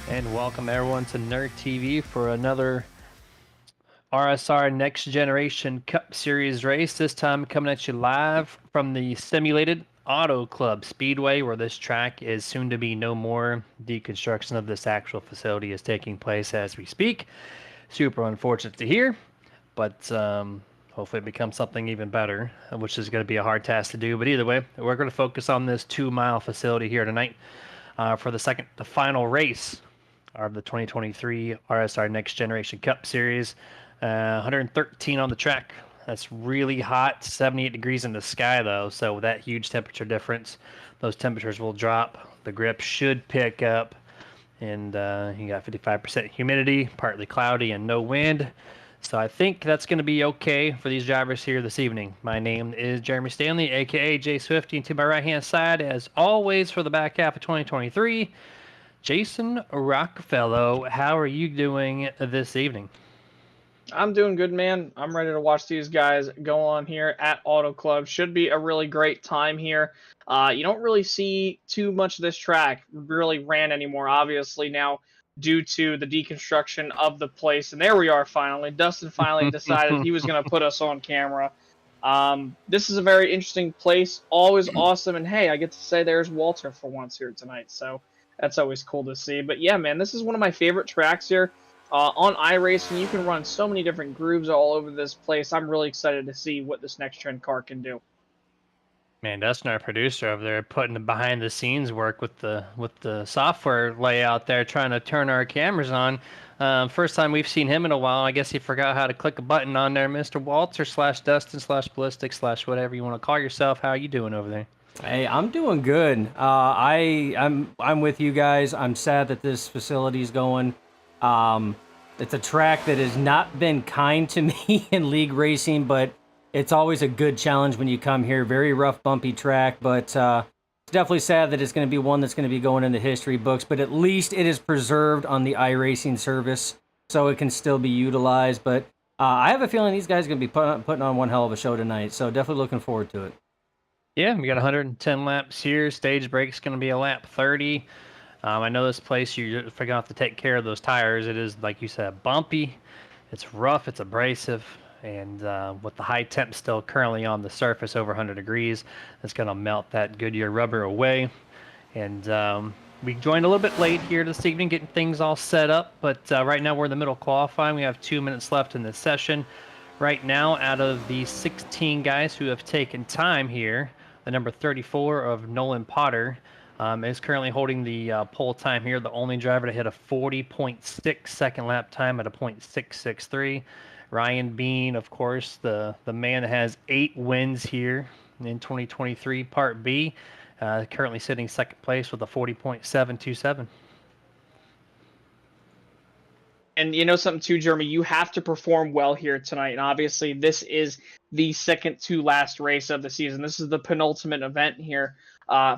And welcome everyone to Nerd TV for another RSR Next Generation Cup Series race. This time coming at you live from the simulated Auto Club Speedway, where this track is soon to be no more. Deconstruction of this actual facility is taking place as we speak. Super unfortunate to hear, but hopefully it becomes something even better, which is going to be a hard task to do. But either way, we're going to focus on this 2-mile facility here tonight for the final race of the 2023 RSR Next Generation Cup Series. 113 on the track. That's really hot. 78 degrees in the sky, though. So with that huge temperature difference, those temperatures will drop. The grip should pick up. And you got 55% humidity, partly cloudy, and no wind. So I think that's going to be okay for these drivers here this evening. My name is Jeremy Stanley, aka Jay Swifty, and to my right-hand side, as always, for the back half of 2023, Jason Rockefeller. How are you doing this evening? I'm doing good, man. I'm ready to watch these guys go on here at Auto Club. Should be a really great time here. You don't really see too much of this track really ran anymore, obviously, now due to the deconstruction of the place. And there we are finally. Dustin finally decided he was going to put us on camera. This is a very interesting place. Always awesome. And hey, I get to say there's Walter for once here tonight. So that's always cool to see. But yeah, man, this is one of my favorite tracks here. On iRacing, you can run so many different grooves all over this place. I'm really excited to see what this next gen car can do. Man, Dustin, our producer over there, putting the behind the scenes work with the software layout there, trying to turn our cameras on. First time we've seen him in a while. I guess he forgot how to click a button on there, Mr. Walter / Dustin / Ballistic / whatever you want to call yourself. How are you doing over there? Hey, I'm doing good. I'm with you guys. I'm sad that this facility is going. It's a track that has not been kind to me in league racing, but it's always a good challenge when you come here. Very rough, bumpy track, but it's definitely sad that it's going to be one that's going to be going in the history books. But at least it is preserved on the iRacing service, so it can still be utilized. But I have a feeling these guys are going to be putting on one hell of a show tonight, so definitely looking forward to it. Yeah, we got 110 laps here. Stage break's going to be a lap 30. I know this place, you're going to have to take care of those tires. It is, like you said, bumpy. It's rough. It's abrasive. And with the high temp still currently on the surface, over 100 degrees, it's going to melt that Goodyear rubber away. And we joined a little bit late here this evening, getting things all set up. But right now we're in the middle of qualifying. We have 2 minutes left in this session. Right now, out of the 16 guys who have taken time here, the number 34 of Nolan Potter is currently holding the pole time here. The only driver to hit a 40.6 second lap time at a .663. Ryan Bean, of course, the man that has 8 wins here in 2023 Part B, currently sitting second place with a 40.727. And you know something too, Jeremy, you have to perform well here tonight. And obviously, this is the second to last race of the season. This is the penultimate event here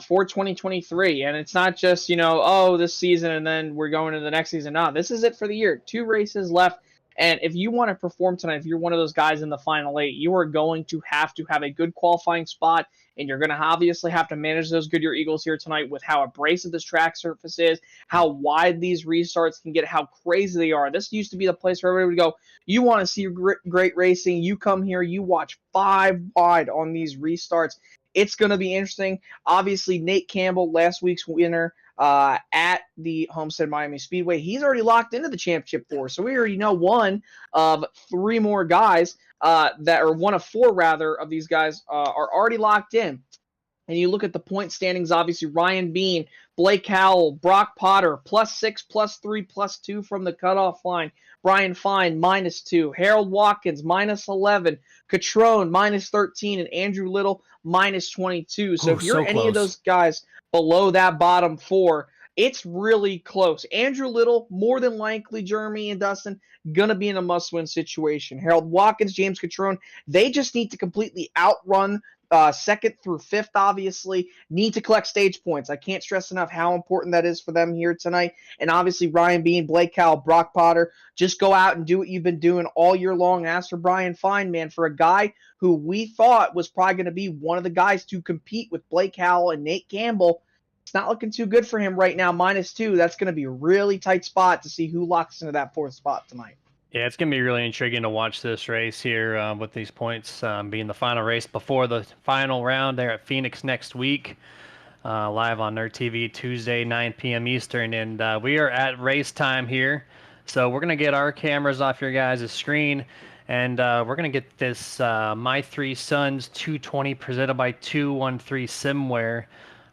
for 2023. And it's not just, this season and then we're going to the next season. No, this is it for the year. 2 races left. And if you want to perform tonight, if you're one of those guys in the final 8, you are going to have a good qualifying spot, and you're going to obviously have to manage those Goodyear Eagles here tonight with how abrasive this track surface is, how wide these restarts can get, how crazy they are. This used to be the place where everybody would go, you want to see great racing, you come here, you watch 5 wide on these restarts. It's going to be interesting. Obviously, Nate Campbell, last week's winner, at the Homestead Miami Speedway. He's already locked into the championship 4. So we already know one of 3 more guys one of 4 rather of these guys are already locked in. And you look at the point standings, obviously Ryan Bean, Blake Howell, Brock Potter, +6, +3, +2 from the cutoff line. Brian Fine, -2. Harold Watkins, -11. Catrone, -13. And Andrew Little, -22. So if you're any of those guys below that bottom 4, it's really close. Andrew Little, more than likely, Jeremy and Dustin, going to be in a must-win situation. Harold Watkins, James Catrone, they just need to completely outrun 2nd through 5th, obviously, need to collect stage points. I can't stress enough how important that is for them here tonight. And obviously, Ryan Bean, Blake Howell, Brock Potter, just go out and do what you've been doing all year long. As for Brian Fine, man, for a guy who we thought was probably going to be one of the guys to compete with Blake Howell and Nate Campbell, It's not looking too good for him right now. -2. That's going to be a really tight spot to see who locks into that 4th spot tonight. Yeah, it's going to be really intriguing to watch this race here with these points being the final race before the final round there at Phoenix next week. Live on Nerd TV Tuesday, 9 p.m. Eastern. And we are at race time here. So we're going to get our cameras off your guys' screen. And we're going to get this My Three Sons 220 presented by 213 Simware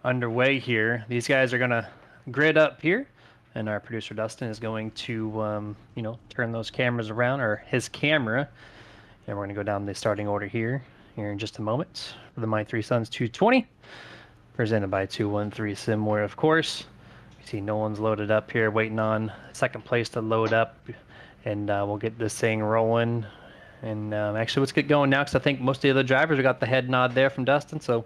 underway here. These guys are going to grid up here. And our producer Dustin is going to, turn those cameras around, or his camera. And we're going to go down the starting order here in just a moment for the My Three Sons 220. Presented by 213 Simware, of course. You see no one's loaded up here, waiting on second place to load up. And we'll get this thing rolling. And actually, let's get going now, because I think most of the other drivers have got the head nod there from Dustin. So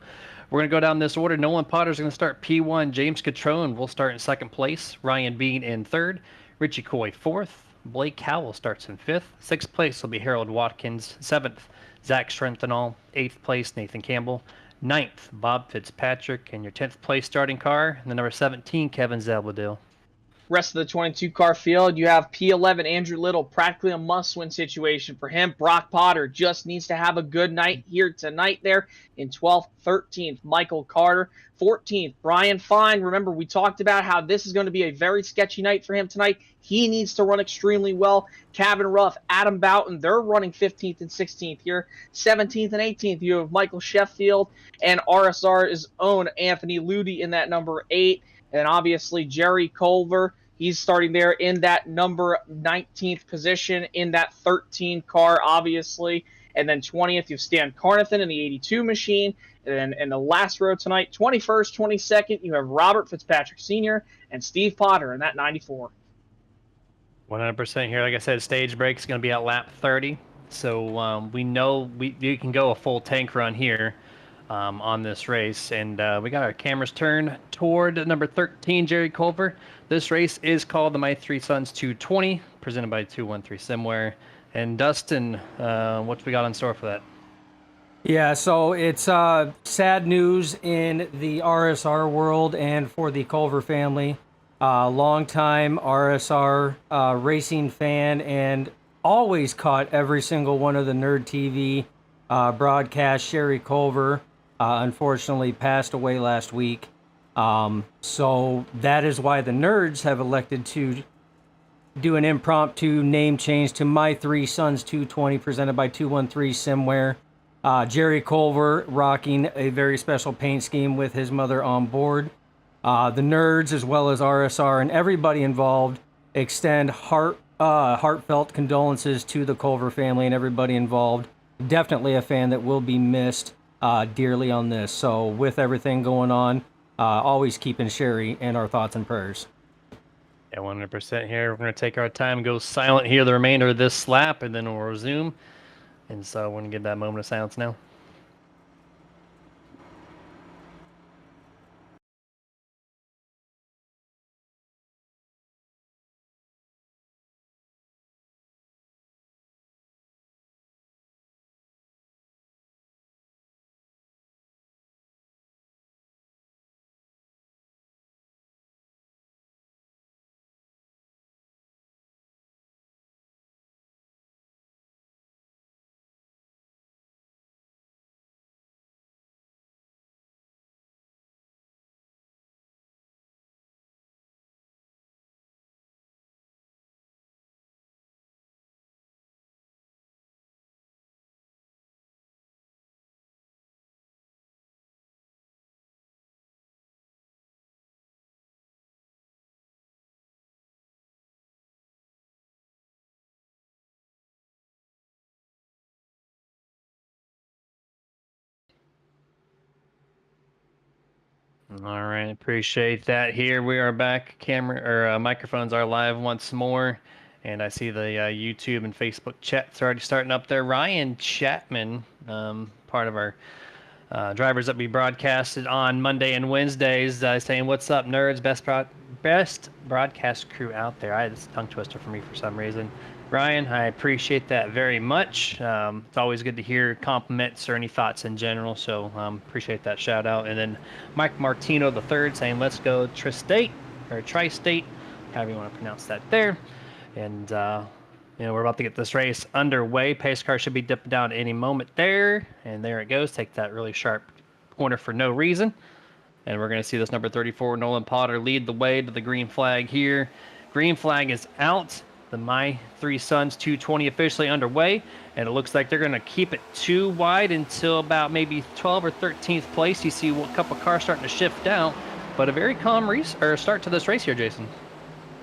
we're going to go down this order. Nolan Potter's going to start P1. James Catrone will start in second place. Ryan Bean in third. Richie Coy fourth. Blake Howell starts in fifth. Sixth place will be Harold Watkins. Seventh, Zach Strenthal. Eighth place, Nathan Campbell. Ninth, Bob Fitzpatrick. And your 10th place starting car, and the number 17, Kevin Zelwadil. Rest of the 22 car field, you have P11 Andrew Little, practically a must-win situation for him. Brock Potter just needs to have a good night here tonight there in 12th. 13th, Michael Carter. 14th, Brian Fine. Remember, we talked about how this is going to be a very sketchy night for him tonight. He needs to run extremely well. Cabin Ruff, Adam Boughton, they're running 15th and 16th here. 17th and 18th, you have Michael Sheffield and RSR's own Anthony Ludi in that number 8. And obviously, Jerry Culver. He's starting there in that number 19th position in that 13 car, obviously. And then 20th, you have Stan Carnathan in the 82 machine. And then in the last row tonight, 21st, 22nd, you have Robert Fitzpatrick Sr. and Steve Potter in that 94. 100% here. Like I said, stage break is going to be at lap 30. So we know you can go a full tank run here on this race. And we got our cameras turned toward number 13, Jerry Culver. This race is called the My Three Sons 220, presented by 213 Simware. And Dustin, what we got in store for that? Yeah, so it's sad news in the RSR world and for the Culver family. Longtime RSR racing fan, and always caught every single one of the Nerd TV broadcasts. Sherry Culver unfortunately passed away last week. So that is why the Nerds have elected to do an impromptu name change to My Three Sons 220, presented by 213 Simware. Jerry Culver rocking a very special paint scheme with his mother on board. The Nerds, as well as RSR and everybody involved, extend heartfelt condolences to the Culver family and everybody involved. Definitely a fan that will be missed dearly on this. So with everything going on, always keeping Sherry in our thoughts and prayers. Yeah, 100% here. We're going to take our time, go silent here the remainder of this lap, and then we'll resume. And so we're going to give that moment of silence now. All right, appreciate that. Here we are back. Microphones are live once more, and I see the YouTube and Facebook chats already starting up there. Ryan Chapman, part of our drivers that we broadcasted on Monday and Wednesdays, saying, "What's up, nerds? Best broadcast crew out there." It's a tongue twister for me for some reason. Ryan, I appreciate that very much. It's always good to hear compliments or any thoughts in general, so appreciate that shout out. And then Mike Martino the third saying, "Let's go Tri-State or Tri-State, however you want to pronounce that there." And we're about to get this race underway. Pace car should be dipping down any moment there, and there it goes. Take that really sharp corner for no reason. And we're going to see this number 34 Nolan Potter lead the way to the green flag here. Green flag is out. The My Three Sons 220 officially underway, and it looks like they're going to keep it 2 wide until about maybe 12th or 13th place. You see a couple cars starting to shift out, but a very calm start to this race here, Jason.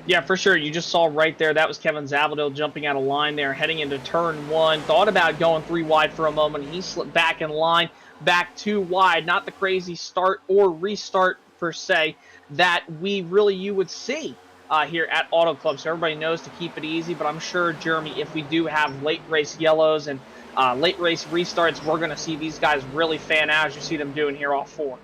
Yeah, for sure. You just saw right there, that was Kevin Zavadil jumping out of line there, heading into turn 1. Thought about going 3 wide for a moment. He slipped back in line, back 2 wide. Not the crazy start or restart, per se, that you would see here at Auto Club. So everybody knows to keep it easy, but I'm sure, Jeremy, if we do have late race yellows and late race restarts, we're going to see these guys really fan out as you see them doing here off 4.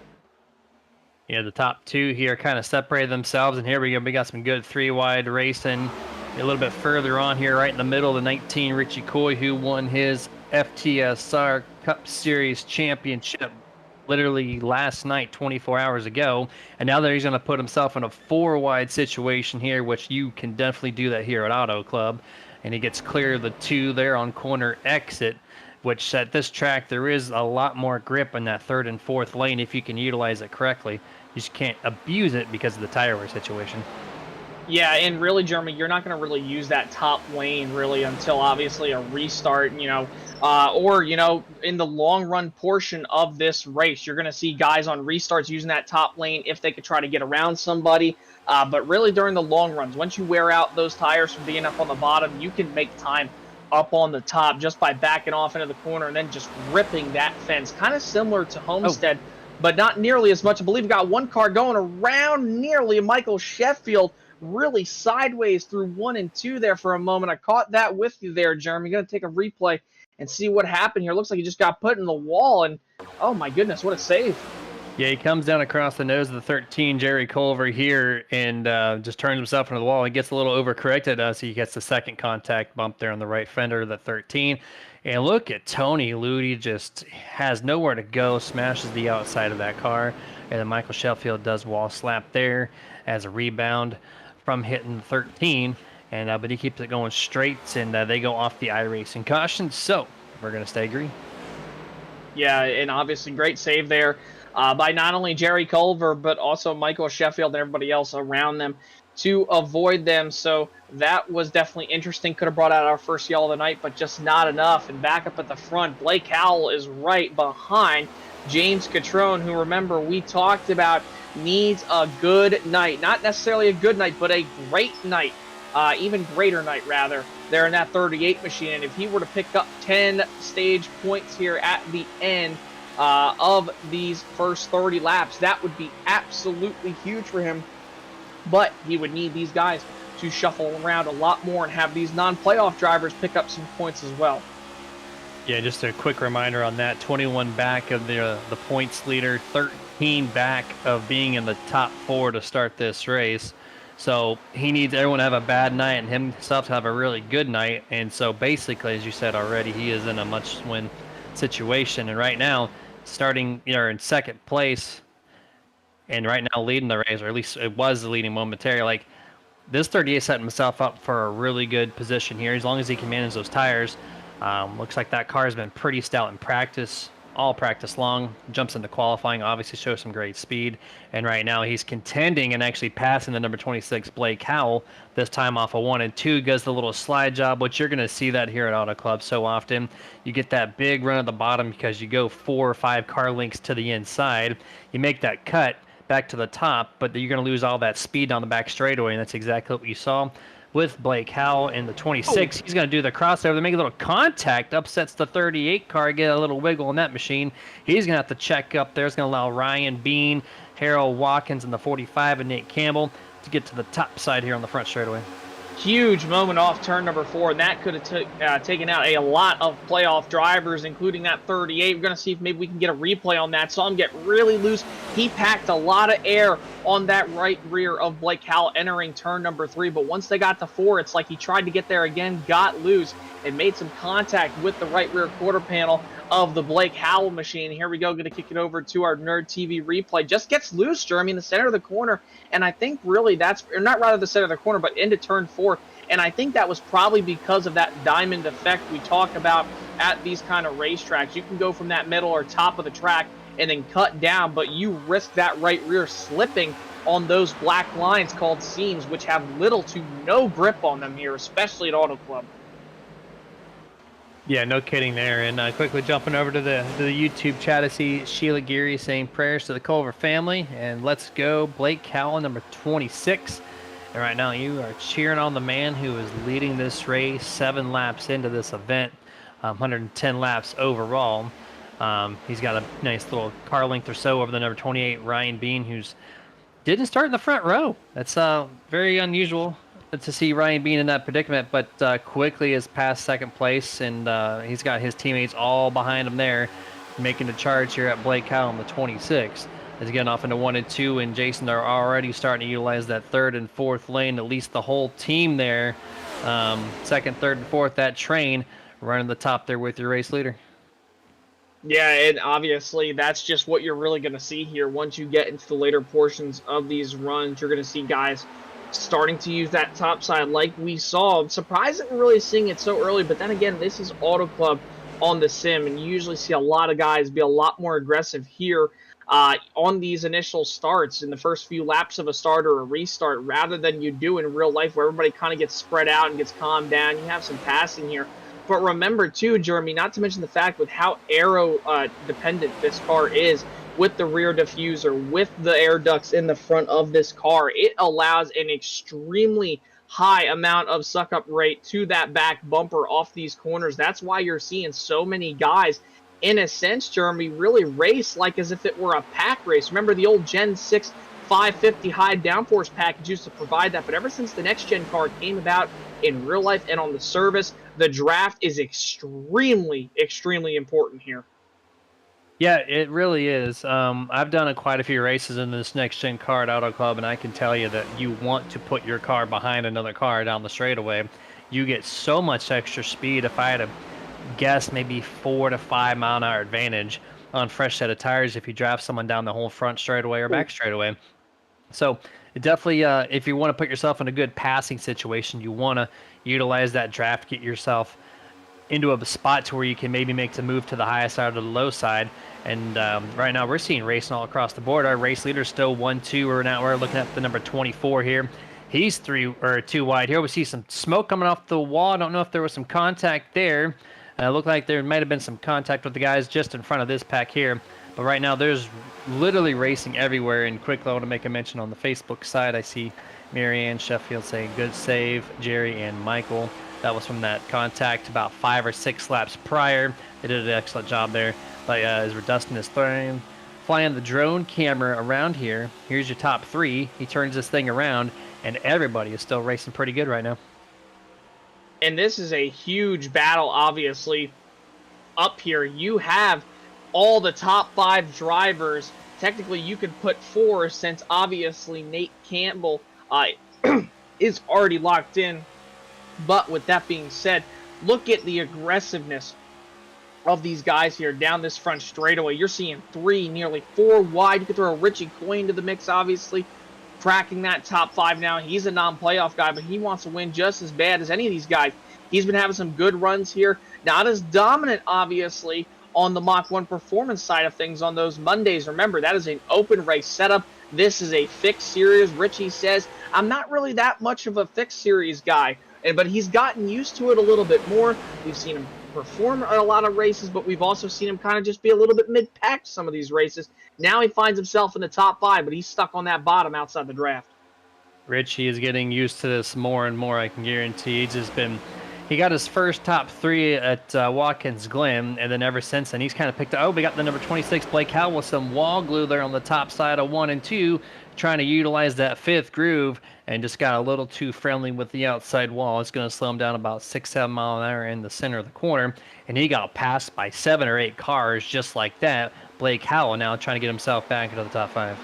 Yeah, the top 2 here kind of separated themselves, and here we go. We got some good 3 wide racing. A little bit further on here, right in the middle, the 19 Richie Coy, who won his FTSR Cup Series championship literally last night, 24 hours ago. And now that he's going to put himself in a 4 wide situation here, which you can definitely do that here at Auto Club. And he gets clear of the 2 there on corner exit, which at this track, there is a lot more grip in that 3rd and 4th lane if you can utilize it correctly. You just can't abuse it because of the tire wear situation. Yeah, and really, Jeremy, you're not going to really use that top lane really until obviously a restart, or, in the long run portion of this race. You're going to see guys on restarts using that top lane if they could try to get around somebody. But really during the long runs, once you wear out those tires from being up on the bottom, you can make time up on the top just by backing off into the corner and then just ripping that fence. Kind of similar to Homestead, but not nearly as much. I believe we got one car going around nearly Michael Sheffield, really sideways through 1 and 2 there for a moment. I caught that with you there, Jeremy. Going to take a replay and see what happened here. Looks like he just got put in the wall, and oh my goodness, what a save. Yeah, he comes down across the nose of the 13, Jerry Culver here, and just turns himself into the wall. He gets a little overcorrected as he gets the second contact bump there on the right fender of the 13. And look at Tony Ludi, just has nowhere to go, smashes the outside of that car. And then Michael Sheffield does wall slap there as a rebound from hitting the 13. And but he keeps it going straight, and they go off the iRacing caution. So we're going to stay green. Yeah, and obviously great save there by not only Jerry Culver, but also Michael Sheffield and everybody else around them to avoid them. So that was definitely interesting. Could have brought out our first yellow of the night, but just not enough. And back up at the front, Blake Howell is right behind James Catrone, who, remember, we talked about needs a good night. Not necessarily a good night, but a great night. Even greater night, rather, there in that 38 machine. And if he were to pick up 10 stage points here at the end of these first 30 laps, that would be absolutely huge for him. But he would need these guys to shuffle around a lot more and have these non-playoff drivers pick up some points as well. Yeah, just a quick reminder on that. 21 back of the points leader, 13 back of being in the top 4 to start this race. So he needs everyone to have a bad night and himself to have a really good night. And so basically, as you said already, he is in a must-win situation. And right now, starting in second place, and right now leading the race, or at least it was leading momentarily. Like this 38 setting himself up for a really good position here, as long as he can manage those tires. Looks like that car has been pretty stout in practice, all practice long. Jumps into qualifying, obviously shows some great speed. And right now he's contending and actually passing the number 26 Blake Howell, this time off a 1 and 2. Does the little slide job, which you're going to see that here at Auto Club so often. You get that big run at the bottom because you go 4 or 5 car lengths to the inside. You make that cut back to the top, but you're going to lose all that speed on the back straightaway, and that's exactly what you saw with Blake Howell in the 26. He's going to do the crossover. They make a little contact, upsets the 38 car, get a little wiggle in that machine. He's going to have to check up there. It's going to allow Ryan Bean, Harold Watkins in the 45, and Nate Campbell to get to the top side here on the front straightaway. Huge moment off turn number 4, and that could have taken out a lot of playoff drivers, including that 38. We're going to see if maybe we can get a replay on that. Saw him get really loose. He packed a lot of air on that right rear of Blake Howell entering turn number 3. But once they got to 4, it's like he tried to get there again, got loose, and made some contact with the right rear quarter panel of the Blake Howell machine. Here we go, going to kick it over to our Nerd TV replay. Just gets loose, Jeremy, in the center of the corner. And I think really that's, or not rather the center of the corner, but into turn 4. And I think that was probably because of that diamond effect we talk about at these kind of racetracks. You can go from that middle or top of the track and then cut down, but you risk that right rear slipping on those black lines called seams, which have little to no grip on them here, especially at Auto Club. Yeah, no kidding there. And quickly jumping over to the YouTube chat, I see Sheila Geary saying prayers to the Culver family. And let's go, Blake Cowell, number 26. And right now you are cheering on the man who is leading this race 7 laps into this event, 110 laps overall. He's got a nice little car length or so over the number 28, Ryan Bean, who's didn't start in the front row. That's very unusual to see Ryan Bean in that predicament, but quickly is past second place, and he's got his teammates all behind him there, making the charge here at Blake Cowell in the 26. Is getting off into 1 and 2, and Jason are already starting to utilize that 3rd and 4th lane, at least the whole team there. 2nd, 3rd, and 4th, that train running the top there with your race leader. Yeah, and obviously that's just what you're really going to see here. Once you get into the later portions of these runs, you're going to see guys starting to use that top side like we saw. I'm surprised that we're really seeing it so early, but then again, this is Auto Club on the sim, and you usually see a lot of guys be a lot more aggressive here on these initial starts in the first few laps of a start or a restart, rather than you do in real life where everybody kind of gets spread out and gets calmed down. You have some passing here. But remember, too, Jeremy, not to mention the fact with how aero-dependent this car is, with the rear diffuser, with the air ducts in the front of this car, it allows an extremely high amount of suck-up rate to that back bumper off these corners. That's why you're seeing so many guys, in a sense, Jeremy, really race like as if it were a pack race. Remember the old Gen 6 550 high downforce package used to provide that, but ever since the next-gen car came about in real life and on the service, the draft is extremely, extremely important here. Yeah, it really is. I've done quite a few races in this next-gen car at Auto Club, and I can tell you that you want to put your car behind another car down the straightaway. You get so much extra speed. If I had to guess, maybe 4 to 5 mile an hour advantage on fresh set of tires if you draft someone down the whole front straightaway or back straightaway. So definitely, if you want to put yourself in a good passing situation, you want to utilize that draft, get yourself into a spot to where you can maybe make the move to the high side or the low side. And right now we're seeing racing all across the board. Our race leader is still 1-2. We're looking at the number 24 here. He's 2 wide here. We see some smoke coming off the wall. I don't know if there was some contact there. Looked like there might have been some contact with the guys just in front of this pack here. But right now, there's literally racing everywhere. And quickly, I want to make a mention on the Facebook side. I see Marianne Sheffield saying, good save, Jerry and Michael. That was from that contact about 5 or 6 laps prior. They did an excellent job there. But as Dustin is flying the drone camera around here, here's your top 3. He turns this thing around, and everybody is still racing pretty good right now. And this is a huge battle, obviously. Up here, you have all the top 5 drivers. Technically, you could put 4 since obviously Nate Campbell is already locked in. But with that being said, look at the aggressiveness of these guys here down this front straightaway. You're seeing 3, nearly 4 wide. You could throw a Richie Coy into the mix, obviously. Cracking that top 5 now. He's a non-playoff guy, but he wants to win just as bad as any of these guys. He's been having some good runs here. Not as dominant, obviously, on the Mach 1 performance side of things on those Mondays. Remember, that is an open race setup. This is a fixed series. Richie says, I'm not really that much of a fixed series guy, but he's gotten used to it a little bit more. We've seen him perform at a lot of races, but we've also seen him kind of just be a little bit mid-pack some of these races. Now he finds himself in the top 5, but he's stuck on that bottom outside the draft. Richie is getting used to this more and more, I can guarantee. He got his first top 3 at Watkins Glen, and then ever since then, he's kind of picked up. Oh, we got the number 26, Blake Howell, with some wall glue there on the top side of 1 and 2, trying to utilize that 5th groove, and just got a little too friendly with the outside wall. It's going to slow him down about 6-7 mile an hour in the center of the corner, and he got passed by 7 or 8 cars just like that. Blake Howell now trying to get himself back into the top 5.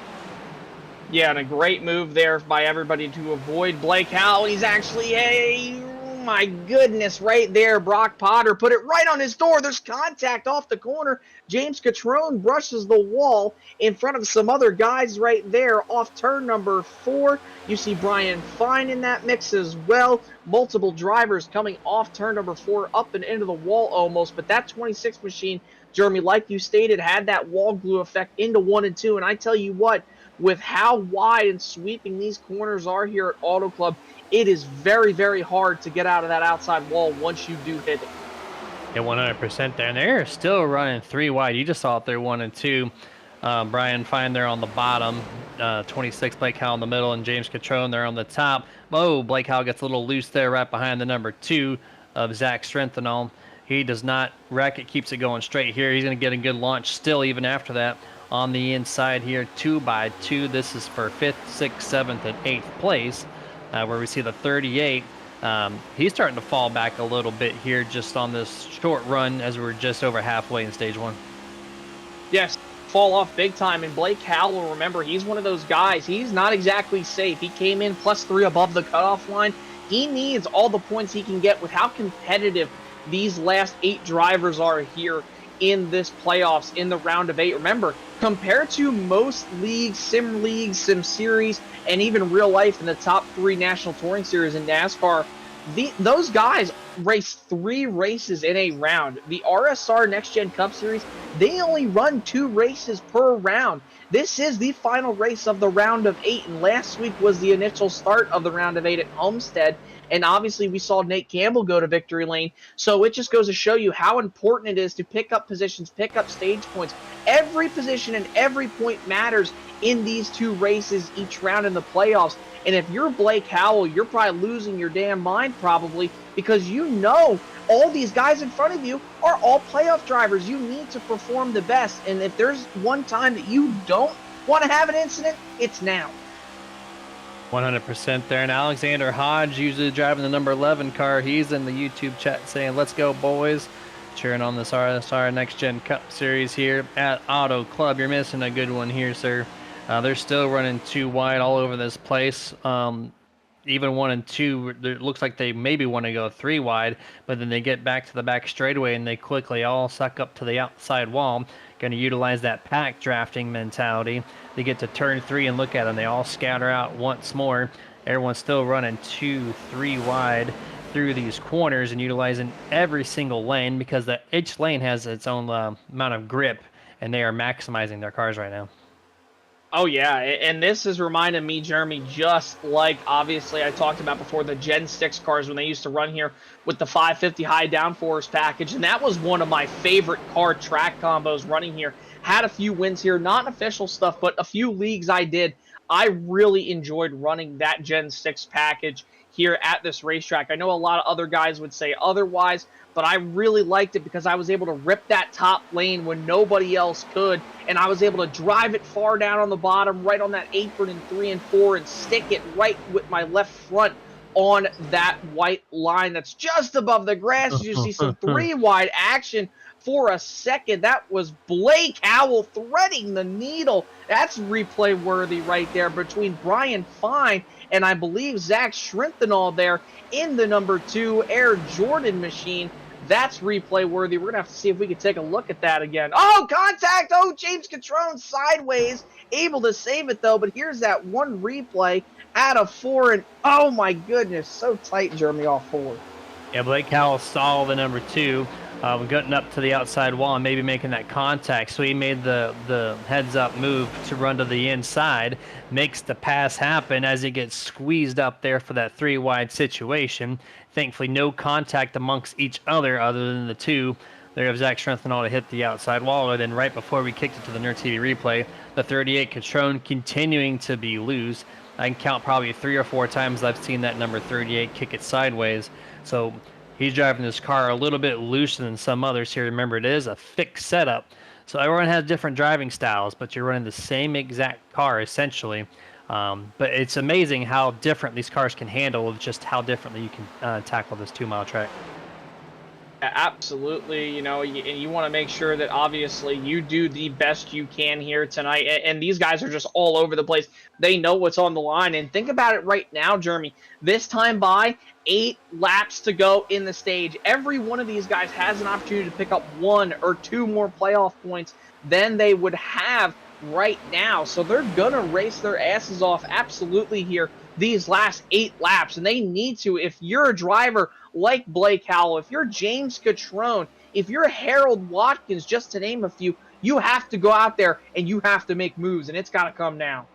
Yeah, and a great move there by everybody to avoid Blake Howell. He's actually oh my goodness, right there. Brock Potter put it right on his door. There's contact off the corner. James Catrone brushes the wall in front of some other guys right there off turn number 4. You see Brian Fine in that mix as well. Multiple drivers coming off turn number 4 up and into the wall almost. But that 26 machine, Jeremy, like you stated, had that wall glue effect into 1 and 2. And I tell you what, with how wide and sweeping these corners are here at Auto Club, it is very, very hard to get out of that outside wall once you do hit it. Yeah, 100% there. And they're still running 3 wide. You just saw it there, 1 and 2. Brian Fine there on the bottom, 26 Blake Howell in the middle, and James Catrone there on the top. Oh, Blake Howell gets a little loose there right behind the number 2 of Zach Strenthal. He does not wreck it, keeps it going straight here. He's going to get a good launch still even after that. On the inside here, 2 by 2. This is for 5th, 6th, 7th, and 8th place, where we see the 38. He's starting to fall back a little bit here just on this short run as we're just over halfway in stage 1. Yes, fall off big time. And Blake Howell, remember, he's one of those guys. He's not exactly safe. He came in +3 above the cutoff line. He needs all the points he can get with how competitive these last 8 drivers are here in this playoffs in the round of 8. Remember, compared to most leagues, sim series, and even real life in the top 3 national touring series in NASCAR, those guys race 3 races in a round. The RSR Next Gen Cup Series, they only run 2 races per round. This is the final race of the round of 8, and last week was the initial start of the round of 8 at Homestead. And obviously, we saw Nate Campbell go to victory lane. So it just goes to show you how important it is to pick up positions, pick up stage points. Every position and every point matters in these 2 races each round in the playoffs. And if you're Blake Howell, you're probably losing your damn mind probably, because you know all these guys in front of you are all playoff drivers. You need to perform the best. And if there's one time that you don't want to have an incident, it's now. 100% there. And Alexander Hodge, usually driving the number 11 car, he's in the YouTube chat saying, "Let's go, boys." Cheering on this RSR Next Gen Cup Series here at Auto Club. You're missing a good one here, sir. They're still running 2 wide all over this place. Even 1 and 2, it looks like they maybe want to go 3 wide, but then they get back to the back straightaway and they quickly all suck up to the outside wall. Going to utilize that pack drafting mentality. They get to turn 3 and look at them. They all scatter out once more. Everyone's still running 2, 3 wide through these corners and utilizing every single lane because each lane has its own amount of grip, and they are maximizing their cars right now. Oh, yeah, and this is reminding me, Jeremy, just like, obviously, I talked about before, the Gen 6 cars when they used to run here with the 550 high downforce package, and that was one of my favorite car track combos running here. Had a few wins here, not official stuff, but a few leagues I did. I really enjoyed running that Gen 6 package here at this racetrack. I know a lot of other guys would say otherwise, but I really liked it because I was able to rip that top lane when nobody else could, and I was able to drive it far down on the bottom, right on that apron in 3 and 4, and stick it right with my left front on that white line that's just above the grass. You see some 3 wide action for a second. That was Blake Howell threading the needle. That's replay worthy right there between Brian Fine and I believe Zach Strenthal there in the number 2 Air Jordan machine. That's replay worthy. We're going to have to see if we can take a look at that again. Oh, contact! Oh, James Catrone sideways. Able to save it, though. But here's that one replay out of 4. And, oh, my goodness. So tight, Jeremy, off 4. Yeah, Blake Howell saw the number 2. Getting up to the outside wall and maybe making that contact. So he made the heads-up move to run to the inside, makes the pass happen as he gets squeezed up there for that 3 wide situation. Thankfully, no contact amongst each other than the 2. There of Zach Strenthal to hit the outside wall. And then right before we kicked it to the Nerd TV replay, the 38 Catrone continuing to be loose. I can count probably 3 or 4 times I've seen that number 38 kick it sideways. So he's driving this car a little bit looser than some others here. Remember, it is a fixed setup. So everyone has different driving styles, but you're running the same exact car essentially. But it's amazing how different these cars can handle with just how differently you can tackle this 2-mile track. Absolutely, and you want to make sure that obviously you do the best you can here tonight. And these guys are just all over the place. They know what's on the line. And think about it right now, Jeremy. This time by 8 laps to go in the stage. Every one of these guys has an opportunity to pick up 1 or 2 more playoff points than they would have right now. So they're going to race their asses off absolutely here these last 8 laps. And they need to. If you're a driver like Blake Howell, if you're James Catrone, if you're Harold Watkins, just to name a few, you have to go out there and you have to make moves, and it's got to come now.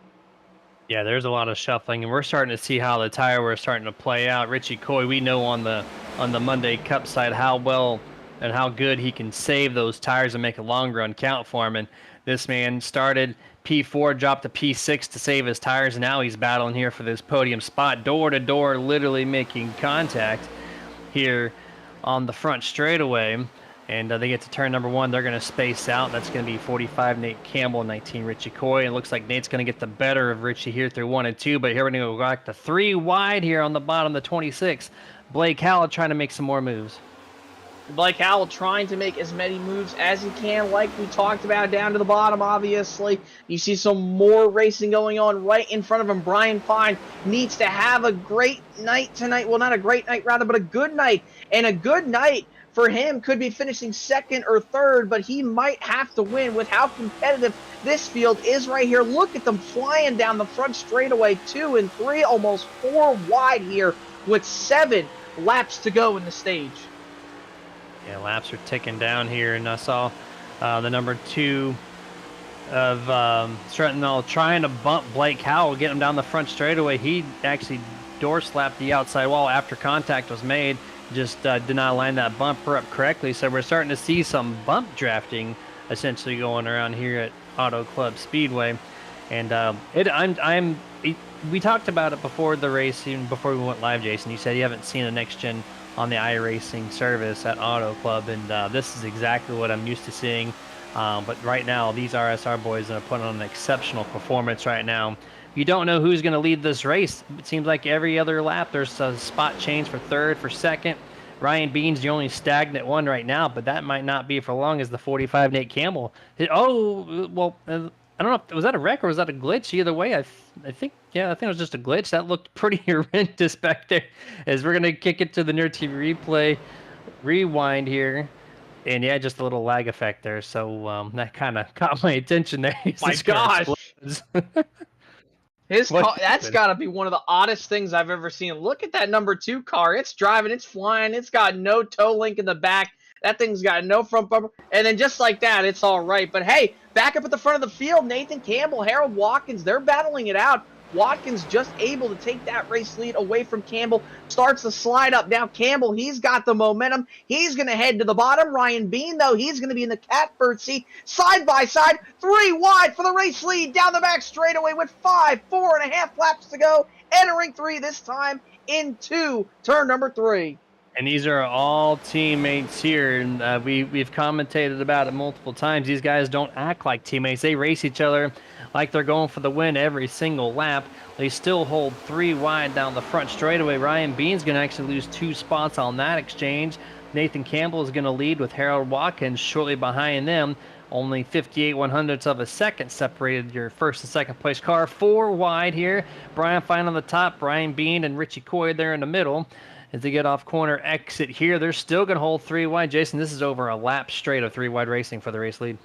Yeah, there's a lot of shuffling, and we're starting to see how the tire wear is starting to play out. Richie Coy, we know on the Monday Cup side how well and how good he can save those tires and make a long run count for him. And this man started P4, dropped to P6 to save his tires, and now he's battling here for this podium spot, door to door, literally making contact here on the front straightaway. And they get to turn number 1. They're going to space out. That's going to be 45 Nate Campbell, 19 Richie Coy. It looks like Nate's going to get the better of Richie here through 1 and 2. But here we're going to go back to 3 wide here on the bottom, the 26. Blake Howell trying to make some more moves. Blake Howell trying to make as many moves as he can, like we talked about, down to the bottom, obviously. You see some more racing going on right in front of him. Brian Fine needs to have a great night tonight. Well, not a great night, rather, but a good night. And a good night for him could be finishing 2nd or 3rd, but he might have to win with how competitive this field is right here. Look at them flying down the front straightaway, 2 and 3, almost 4 wide here with 7 laps to go in the stage. Yeah, laps are ticking down here, and I saw the number 2 of Strettenall trying to bump Blake Howell, get him down the front straightaway. He actually door slapped the outside wall after contact was made, just did not line that bumper up correctly. So we're starting to see some bump drafting essentially going around here at Auto Club Speedway. And we talked about it before the race, even before we went live, Jason. You said you haven't seen the next gen on the iRacing service at Auto Club, and this is exactly what I'm used to seeing. But right now, these RSR boys are putting on an exceptional performance right now. You don't know who's going to lead this race. It seems like every other lap there's a spot change for 3rd, for 2nd. Ryan Bean's the only stagnant one right now, but that might not be for long as the 45 Nate Campbell. I don't know, was that a wreck or was that a glitch? Either way, I think it was just a glitch. That looked pretty horrendous back there. As we're gonna kick it to the Nerd TV replay, rewind here, and yeah, just a little lag effect there. So that kind of caught my attention there. My gosh. That's got to be one of the oddest things I've ever seen. Look at that number 2 car. It's driving, it's flying, it's got no tow link in the back. That thing's got no front bumper. And then just like that, it's all right. But hey, back up at the front of the field, Nathan Campbell, Harold Watkins, they're battling it out. Watkins just able to take that race lead away from Campbell. Starts to slide up. Now Campbell, he's got the momentum. He's going to head to the bottom. Ryan Bean, though, he's going to be in the catbird seat. Side by side, 3 wide for the race lead. Down the back straightaway with 4.5 laps to go. Entering 3 this time into turn number 3. And these are all teammates here, and we've commentated about it multiple times. These guys don't act like teammates. They race each other like they're going for the win every single lap. They still hold 3 wide down the front straightaway. Ryan Bean's going to actually lose 2 spots on that exchange. Nathan Campbell is going to lead with Harold Watkins shortly behind them. Only 58/100ths of a second separated your first and second place car. 4 wide here. Brian Fine on the top, Brian Bean and Richie Coy there in the middle. As they get off corner exit here, they're still going to hold 3 wide. Jason, this is over a lap straight of 3 wide racing for the race lead.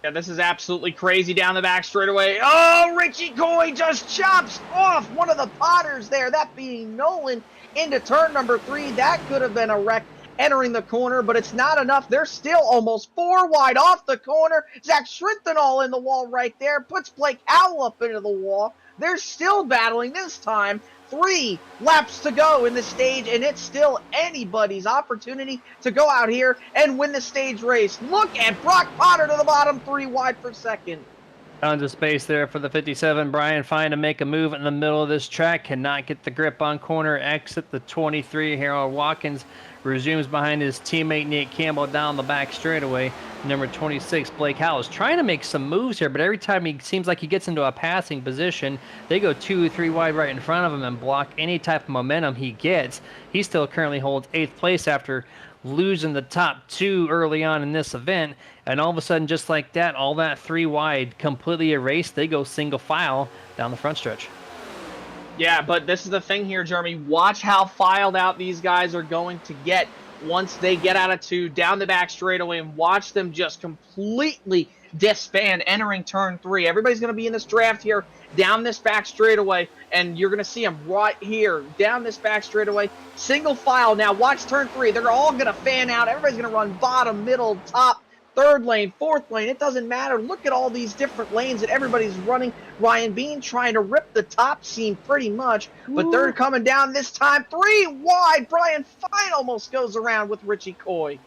Yeah, this is absolutely crazy down the back straightaway. Oh, Richie Coy just chops off one of the Potters there, that being Nolan, into turn number 3. That could have been a wreck entering the corner, but it's not enough. They're still almost 4 wide off the corner. Zach Schrintenall in the wall right there, puts Blake Howell up into the wall. They're still battling this time. 3 laps to go in the stage, and it's still anybody's opportunity to go out here and win the stage race. Look at Brock Potter to the bottom, 3 wide for second. Tons of space there for the 57. Brian Fine to make a move in the middle of this track. Cannot get the grip on corner exit. The 23, Harold Watkins, resumes behind his teammate Nate Campbell down the back straightaway. Number 26, Blake Howell, is trying to make some moves here, but every time he seems like he gets into a passing position, they go 2 or 3 wide right in front of him and block any type of momentum he gets. He still currently holds 8th place after losing the top 2 early on in this event. And all of a sudden, just like that, all that 3 wide completely erased. They go single file down the front stretch. Yeah, but this is the thing here, Jeremy. Watch how filed out these guys are going to get once they get out of 2, down the back straightaway, and watch them just completely disband entering turn 3. Everybody's going to be in this draft here, down this back straightaway, and you're going to see them right here, down this back straightaway, single file. Now watch turn 3. They're all going to fan out. Everybody's going to run bottom, middle, top, third lane, fourth lane. It doesn't matter. Look at all these different lanes that everybody's running. Ryan Bean trying to rip the top seam pretty much, but they're coming down this time 3 wide. Brian Fine almost goes around with Richie Coy.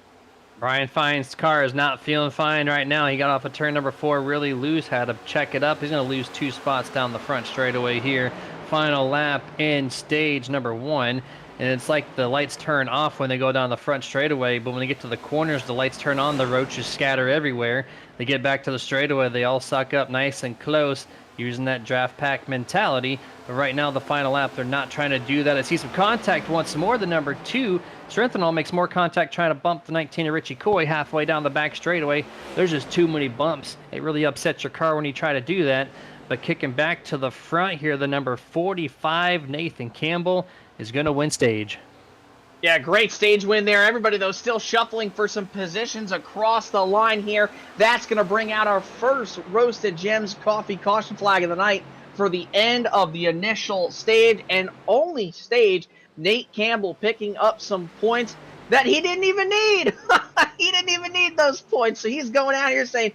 Brian Fine's car is not feeling fine right now. He got off of turn number 4 really loose, had to check it up. He's going to lose 2 spots down the front straightaway here. Final lap in stage number 1. And it's like the lights turn off when they go down the front straightaway, but when they get to the corners, the lights turn on, the roaches scatter everywhere. They get back to the straightaway, they all suck up nice and close, using that draft pack mentality. But right now, the final lap, they're not trying to do that. I see some contact once more. The number 2, Strengthenol, makes more contact trying to bump the 19 of Richie Coy halfway down the back straightaway. There's just too many bumps. It really upsets your car when you try to do that. But kicking back to the front here, the number 45, Nathan Campbell, is going to win stage. Yeah, great stage win there. Everybody, though, still shuffling for some positions across the line here. That's going to bring out our first Roasted Gems Coffee Caution Flag of the night for the end of the initial stage and only stage. Nate Campbell picking up some points that he didn't even need. He didn't even need those points. So he's going out here saying,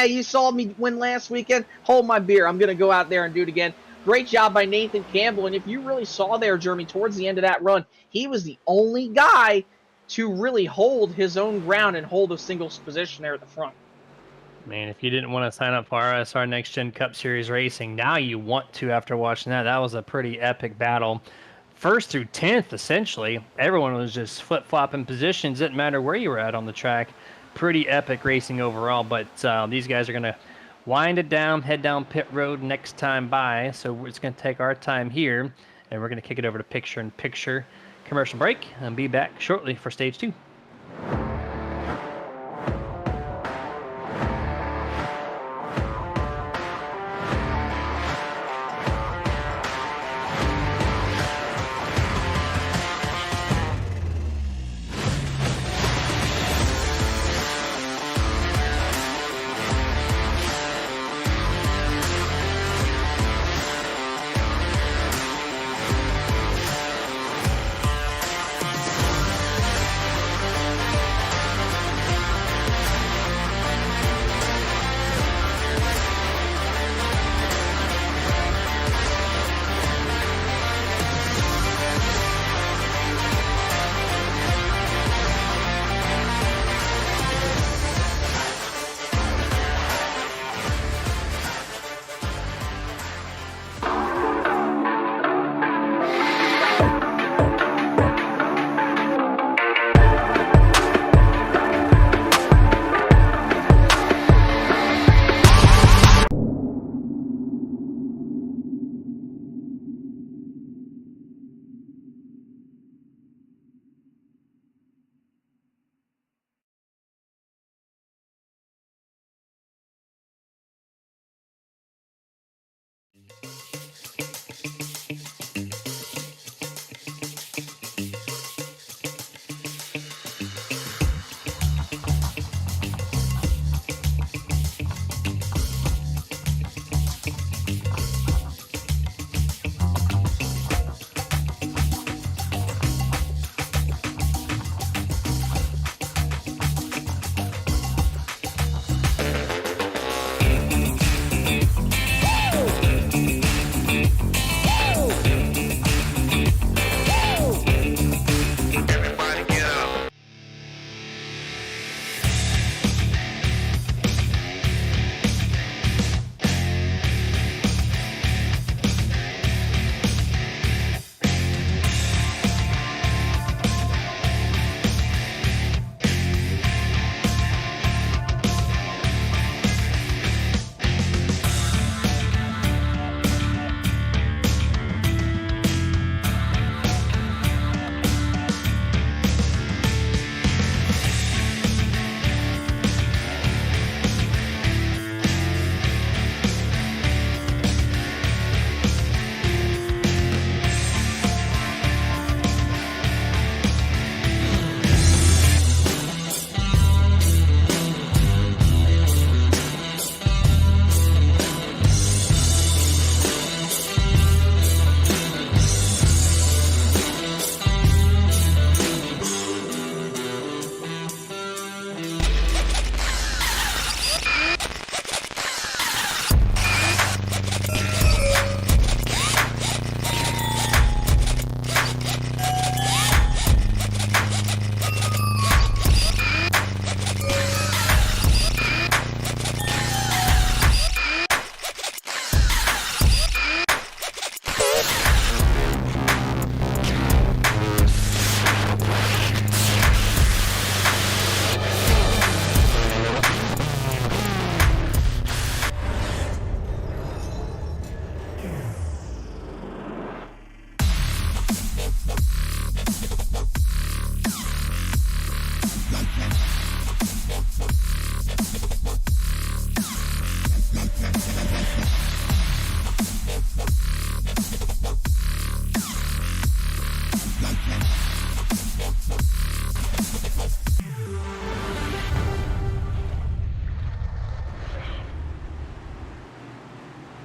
you saw me win last weekend. Hold my beer. I'm going to go out there and do it again. Great job by Nathan Campbell. And if you really saw there, Jeremy, towards the end of that run, he was the only guy to really hold his own ground and hold a singles position there at the front. Man, if you didn't want to sign up for RSR Next Gen Cup Series Racing, now you want to after watching that. That was a pretty epic battle. 1st through 10th, essentially, everyone was just flip-flopping positions. Didn't matter where you were at on the track. Pretty epic racing overall, but these guys are going to wind it down, head down pit road next time by. So we're just going to take our time here, and we're going to kick it over to picture-in-picture commercial break, and be back shortly for stage 2.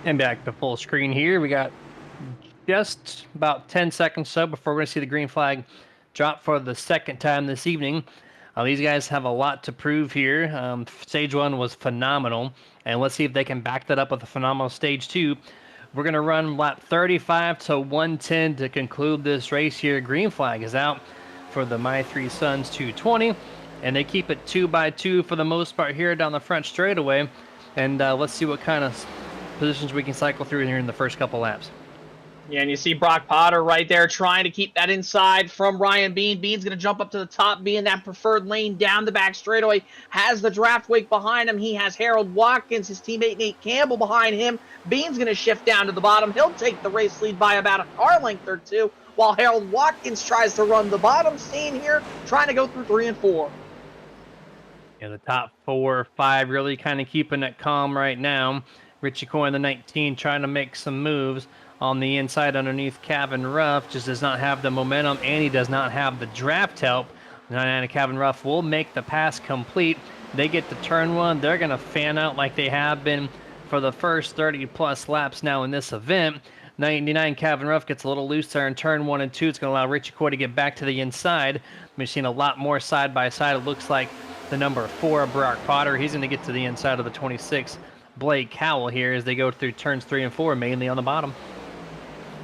And back to full screen here. We got just about 10 seconds so before we're going to see the green flag drop for the second time this evening. These guys have a lot to prove here. Stage 1 was phenomenal, and let's see if they can back that up with a phenomenal Stage 2. We're going to run lap 35 to 110 to conclude this race here. Green flag is out for the My Three Sons 220, and they keep it 2x2 for the most part here down the front straightaway. And let's see what kind of positions we can cycle through here in the first couple laps. Yeah, and you see Brock Potter right there trying to keep that inside from Ryan Bean. Bean's going to jump up to the top, be in that preferred lane down the back straightaway. Has the draft wake behind him. He has Harold Watkins, his teammate Nate Campbell behind him. Bean's going to shift down to the bottom. He'll take the race lead by about a car length or two, while Harold Watkins tries to run the bottom scene here, trying to go through 3 and 4. Yeah, the top 4 or 5 really kind of keeping it calm right now. Richie Coy in the 19 trying to make some moves on the inside underneath Kevin Ruff. Just does not have the momentum, and he does not have the draft help. 99 Kevin Ruff will make the pass complete. They get to turn 1. They're going to fan out like they have been for the first 30-plus laps now in this event. 99 Kevin Ruff gets a little loose there in turn 1 and 2. It's going to allow Richie Coy to get back to the inside. We've seen a lot more side-by-side. It looks like the number 4, Brock Potter, he's going to get to the inside of the 26, Blake Howell here as they go through turns 3 and 4, mainly on the bottom.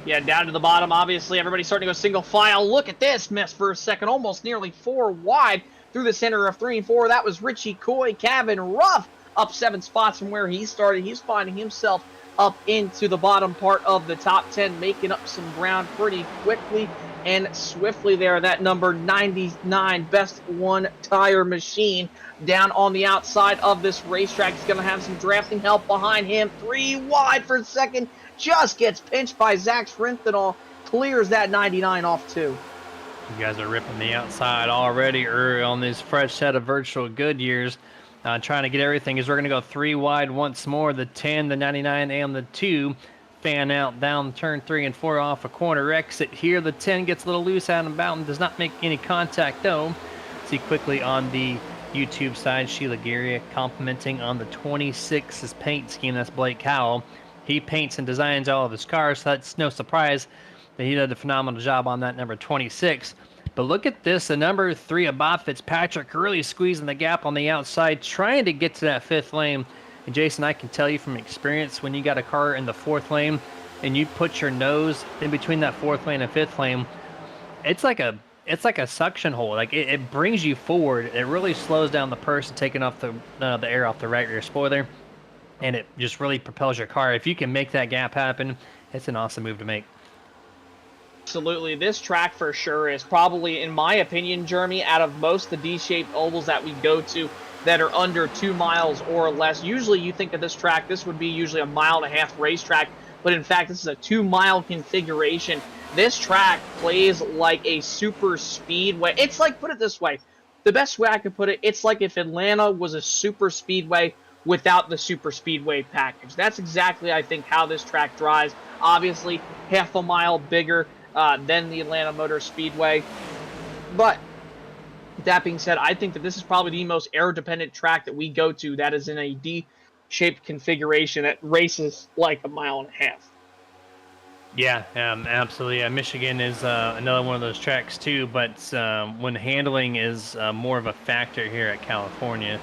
Yeah, down to the bottom, obviously. Everybody's starting to go single file. Look at this miss for a second, almost nearly 4 wide through the center of 3 and 4. That was Richie Coy. Kevin Ruff up 7 spots from where he started. He's finding himself up into the bottom part of the top 10, making up some ground pretty quickly and swiftly there. That number 99, best one tire machine down on the outside of this racetrack. He's going to have some drafting help behind him. 3 wide for a second. Just gets pinched by Zach Sprinthal. Clears that 99 off too. You guys are ripping the outside already on this fresh set of virtual Goodyears. Trying to get everything as we're going to go 3 wide once more. The 10, the 99, and the 2 fan out down turn 3 and 4 off a corner exit here. The 10 gets a little loose out and about and does not make any contact though. See quickly on the YouTube side, Sheila Geria complimenting on the 26's paint scheme. That's Blake Howell. He paints and designs all of his cars, so that's no surprise that he did a phenomenal job on that number 26. But look at this, the number 3 of Bob Fitzpatrick really squeezing the gap on the outside, trying to get to that 5th lane. And Jason, I can tell you from experience, when you got a car in the 4th lane and you put your nose in between that 4th lane and 5th lane, it's like a suction hole. Like it brings you forward. It really slows down the person taking off the air off the right rear spoiler, and it just really propels your car. If you can make that gap happen, it's an awesome move to make. Absolutely. This track for sure is probably, in my opinion, Jeremy, out of most of the D-shaped ovals that we go to that are under 2 miles or less. Usually you think of this track, this would be usually a 1.5 mile racetrack, but in fact this is a 2-mile configuration. This track plays like a super speedway. It's like, put it this way, the best way I could put it, it's like if Atlanta was a super speedway without the super speedway package. That's exactly, I think, how this track drives. Obviously, 1/2 mile bigger than the Atlanta Motor Speedway. But with that being said, I think that this is probably the most air-dependent track that we go to that is in a D-shaped configuration that races like 1.5 miles. Yeah, absolutely. Michigan is another one of those tracks too, but when handling is more of a factor here at California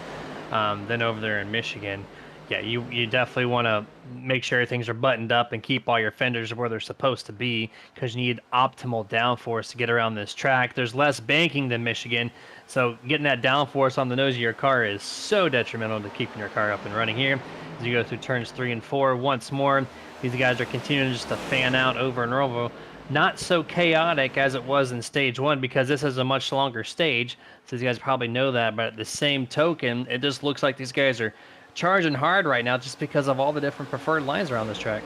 than over there in Michigan, yeah, you definitely want to make sure things are buttoned up and keep all your fenders where they're supposed to be, because you need optimal downforce to get around this track. There's less banking than Michigan, so getting that downforce on the nose of your car is so detrimental to keeping your car up and running here. As you go through turns 3 and 4 once more, these guys are continuing just to fan out over and over. Not so chaotic as it was in stage 1, because this is a much longer stage, so these guys probably know that, but at the same token, it just looks like these guys are charging hard right now just because of all the different preferred lines around this track.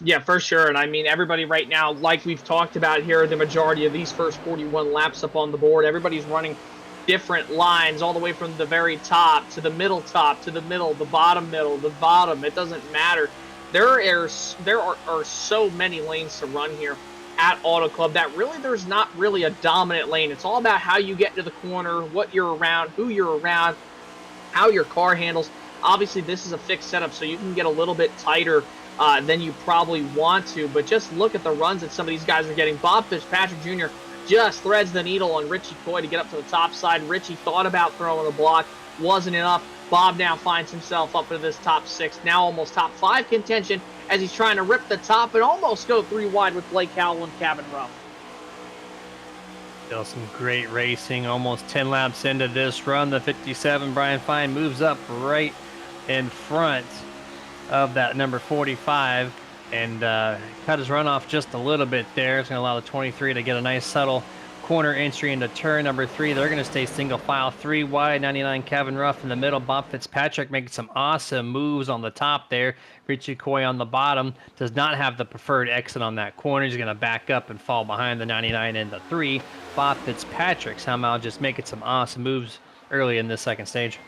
Yeah, for sure. And I mean, everybody right now, like we've talked about here, the majority of these first 41 laps up on the board, everybody's running different lines all the way from the very top, to the middle, the bottom middle, the bottom. It doesn't matter. There are so many lanes to run here at Auto Club that really there's not really a dominant lane. It's all about how you get to the corner, what you're around, who you're around, how your car handles. Obviously, this is a fixed setup, so you can get a little bit tighter than you probably want to. But just look at the runs that some of these guys are getting. Bob Fitzpatrick Jr. just threads the needle on Richie Coy to get up to the top side. Richie thought about throwing a block, wasn't enough. Bob now finds himself up into this top 6, now almost top 5 contention as he's trying to rip the top and almost go 3 wide with Blake Howell and Cabin Ruff. Still some great racing, almost 10 laps into this run. The 57, Brian Fine, moves up right in front of that number 45 and cut his run off just a little bit there. It's going to allow the 23 to get a nice subtle corner entry into turn number 3. They're going to stay single file 3 wide. 99 Kevin Ruff in the middle. Bob Fitzpatrick making some awesome moves on the top there. Richie Coy on the bottom does not have the preferred exit on that corner. He's going to back up and fall behind the 99 and the 3. Bob Fitzpatrick somehow just making some awesome moves early in this second stage.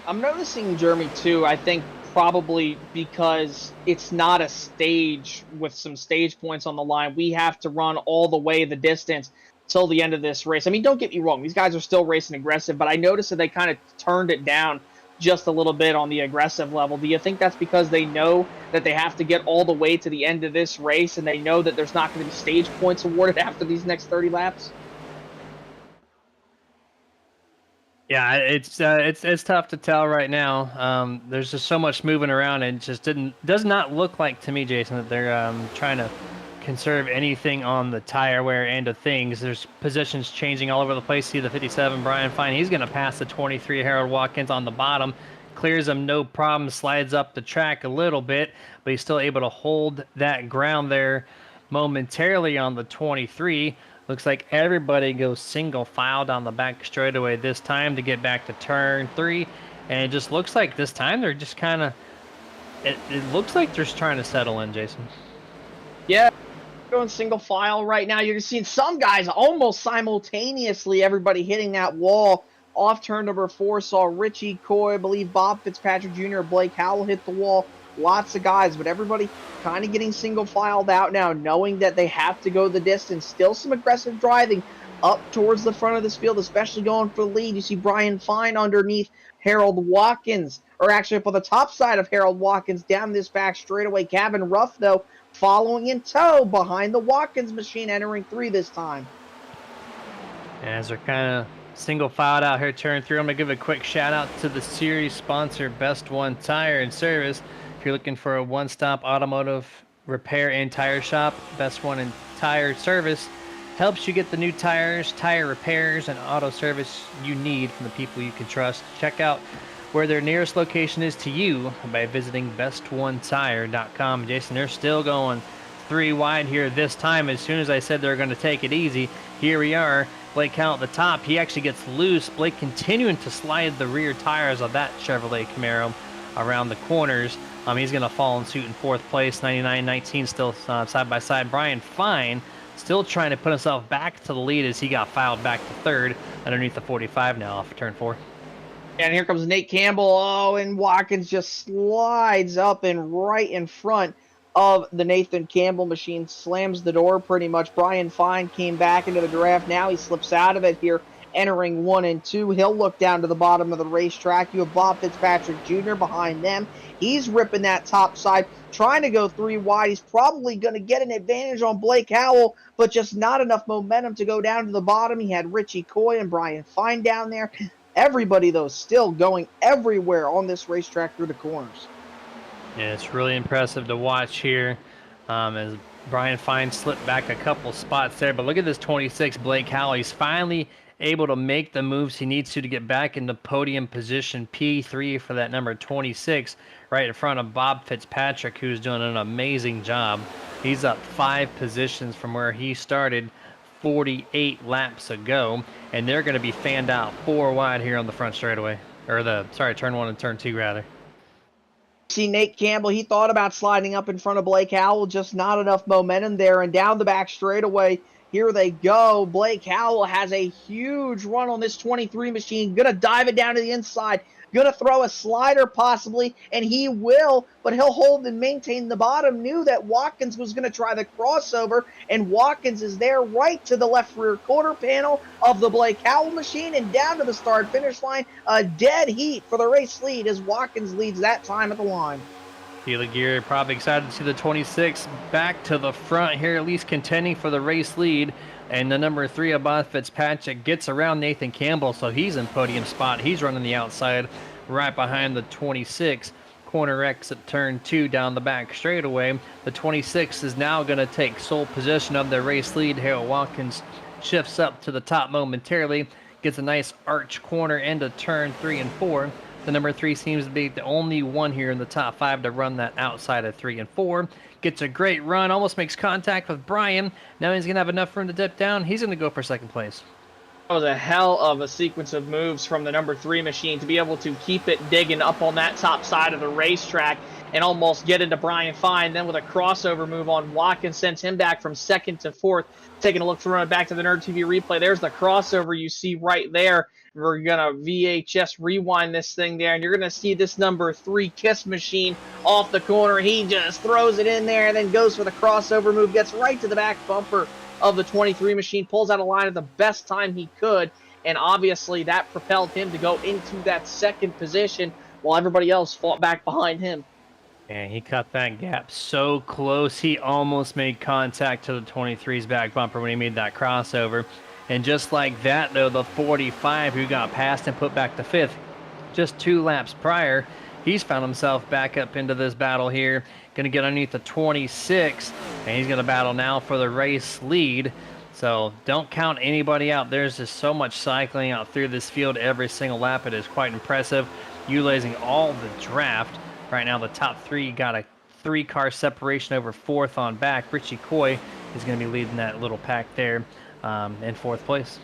I'm noticing Jeremy too, I think probably because it's not a stage with some stage points on the line. We have to run all the way the distance till the end of this race. I mean, don't get me wrong, these guys are still racing aggressive, but I noticed that they kind of turned it down just a little bit on the aggressive level. Do you think that's because they know that they have to get all the way to the end of this race and they know that there's not going to be stage points awarded after these next 30 laps? Yeah, it's tough to tell right now. There's just so much moving around, and it just does not look like to me, Jason, that they're trying to conserve anything on the tire wear end of things. There's positions changing all over the place. See the 57, Brian Fine. He's going to pass the 23, Harold Watkins on the bottom. Clears him no problem, slides up the track a little bit, but he's still able to hold that ground there momentarily on the 23. Looks like everybody goes single file down the back straightaway this time to get back to turn 3. And it just looks like this time they're just kind of, it looks like they're just trying to settle in, Jason. Yeah, going single file right now. You're seeing some guys almost simultaneously, everybody hitting that wall. Off turn number 4, saw Richie Coy, I believe Bob Fitzpatrick Jr., Blake Howell hit the wall. Lots of guys, but everybody kind of getting single filed out now, knowing that they have to go the distance. Still some aggressive driving up towards the front of this field, especially going for the lead. You see Brian Fine underneath Harold Watkins, or actually up on the top side of Harold Watkins down this back straightaway. Cabin Ruff, though, following in tow behind the Watkins machine, entering 3 this time. As they're kind of single filed out here, turn 3, I'm going to give a quick shout out to the series sponsor, Best One Tire and Service. If you're looking for a one-stop automotive repair and tire shop, Best One and Tire Service helps you get the new tires, tire repairs, and auto service you need from the people you can trust. Check out where their nearest location is to you by visiting bestonetire.com. Jason, they're still going 3 wide here this time. As soon as I said they're going to take it easy, here we are. Blake Howell at the top. He actually gets loose. Blake continuing to slide the rear tires of that Chevrolet Camaro around the corners. He's going to fall in suit in 4th place. 99-19 still side by side. Brian Fine still trying to put himself back to the lead as he got filed back to 3rd underneath the 45 now off turn 4. And here comes Nate Campbell. Oh, and Watkins just slides up and right in front of the Nathan Campbell machine. Slams the door pretty much. Brian Fine came back into the draft. Now he slips out of it here, entering 1 and 2. He'll look down to the bottom of the racetrack. You have Bob Fitzpatrick Jr. behind them. He's ripping that top side, trying to go 3 wide. He's probably going to get an advantage on Blake Howell, but just not enough momentum to go down to the bottom. He had Richie Coy and Brian Fine down there. Everybody, though, still going everywhere on this racetrack through the corners. Yeah, it's really impressive to watch here as Brian Fine slipped back a couple spots there. But look at this 26, Blake Howell. He's finally able to make the moves he needs to get back into podium position P3 for that number 26, right in front of Bob Fitzpatrick, who's doing an amazing job. He's up 5 positions from where he started 48 laps ago, and they're going to be fanned out 4 wide here on the front straightaway, or turn 1 and turn 2 rather. See Nate Campbell, he thought about sliding up in front of Blake Howell, just not enough momentum there, and down the back straightaway, Here they go. Blake Howell has a huge run on this 23 machine. Going to dive it down to the inside. Going to throw a slider possibly, and he will, but he'll hold and maintain the bottom. Knew that Watkins was going to try the crossover, and Watkins is there right to the left rear quarter panel of the Blake Howell machine and down to the start-finish line. A dead heat for the race lead as Watkins leads that time at the line. Keely Gear probably excited to see the 26 back to the front here, at least contending for the race lead. And the number 3, Abad Fitzpatrick, gets around Nathan Campbell, so he's in podium spot. He's running the outside right behind the 26. Corner exit turn 2 down the back straightaway. The 26 is now going to take sole possession of their race lead. Harold Watkins shifts up to the top momentarily, gets a nice arch corner into turn 3 and 4. The number 3 seems to be the only one here in the top 5 to run that outside of 3 and 4. Gets a great run, almost makes contact with Brian. Now he's going to have enough room to dip down. He's going to go for second place. That was a hell of a sequence of moves from the number 3 machine to be able to keep it digging up on that top side of the racetrack and almost get into Brian Fine. Then with a crossover move on Watkins, sends him back from 2nd to 4th. Taking a look for run back to the Nerd TV replay. There's the crossover you see right there. We're going to VHS rewind this thing there, and you're going to see this number 3 Kiss machine off the corner. He just throws it in there and then goes for the crossover move, gets right to the back bumper of the 23 machine, pulls out a line at the best time he could, and obviously that propelled him to go into that second position while everybody else fought back behind him. And he cut that gap so close, he almost made contact to the 23's back bumper when he made that crossover. And just like that, though, the 45 who got passed and put back to 5th just 2 laps prior, he's found himself back up into this battle here. Going to get underneath the 26, and he's going to battle now for the race lead. So don't count anybody out. There's just so much cycling out through this field every single lap. It is quite impressive, utilizing all the draft. Right now, the top 3 got a 3-car separation over 4th on back. Richie Coy is going to be leading that little pack there in 4th place.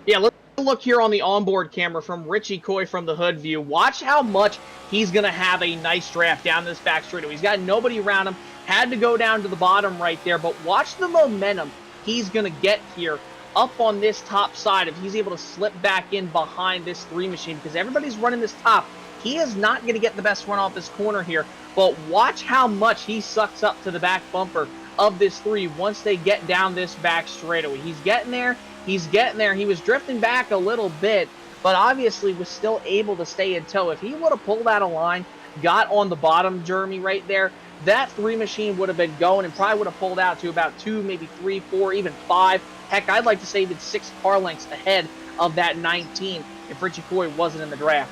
Yeah, let's look here on the onboard camera from Richie Coy from the hood view. Watch how much he's going to have a nice draft down this back straightaway. He's got nobody around him. Had to go down to the bottom right there, but watch the momentum he's going to get here up on this top side if he's able to slip back in behind this 3 machine, because everybody's running this top. He is not going to get the best run off this corner here, but watch how much he sucks up to the back bumper of this 3 once they get down this back straightaway. He's getting there. He's getting there. He was drifting back a little bit, but obviously was still able to stay in tow. If he would have pulled out a line, got on the bottom, Jeremy, right there, that 3 machine would have been going and probably would have pulled out to about 2, maybe 3, 4, even 5. Heck, I'd like to say even 6 car lengths ahead of that 19 if Richie Coy wasn't in the draft.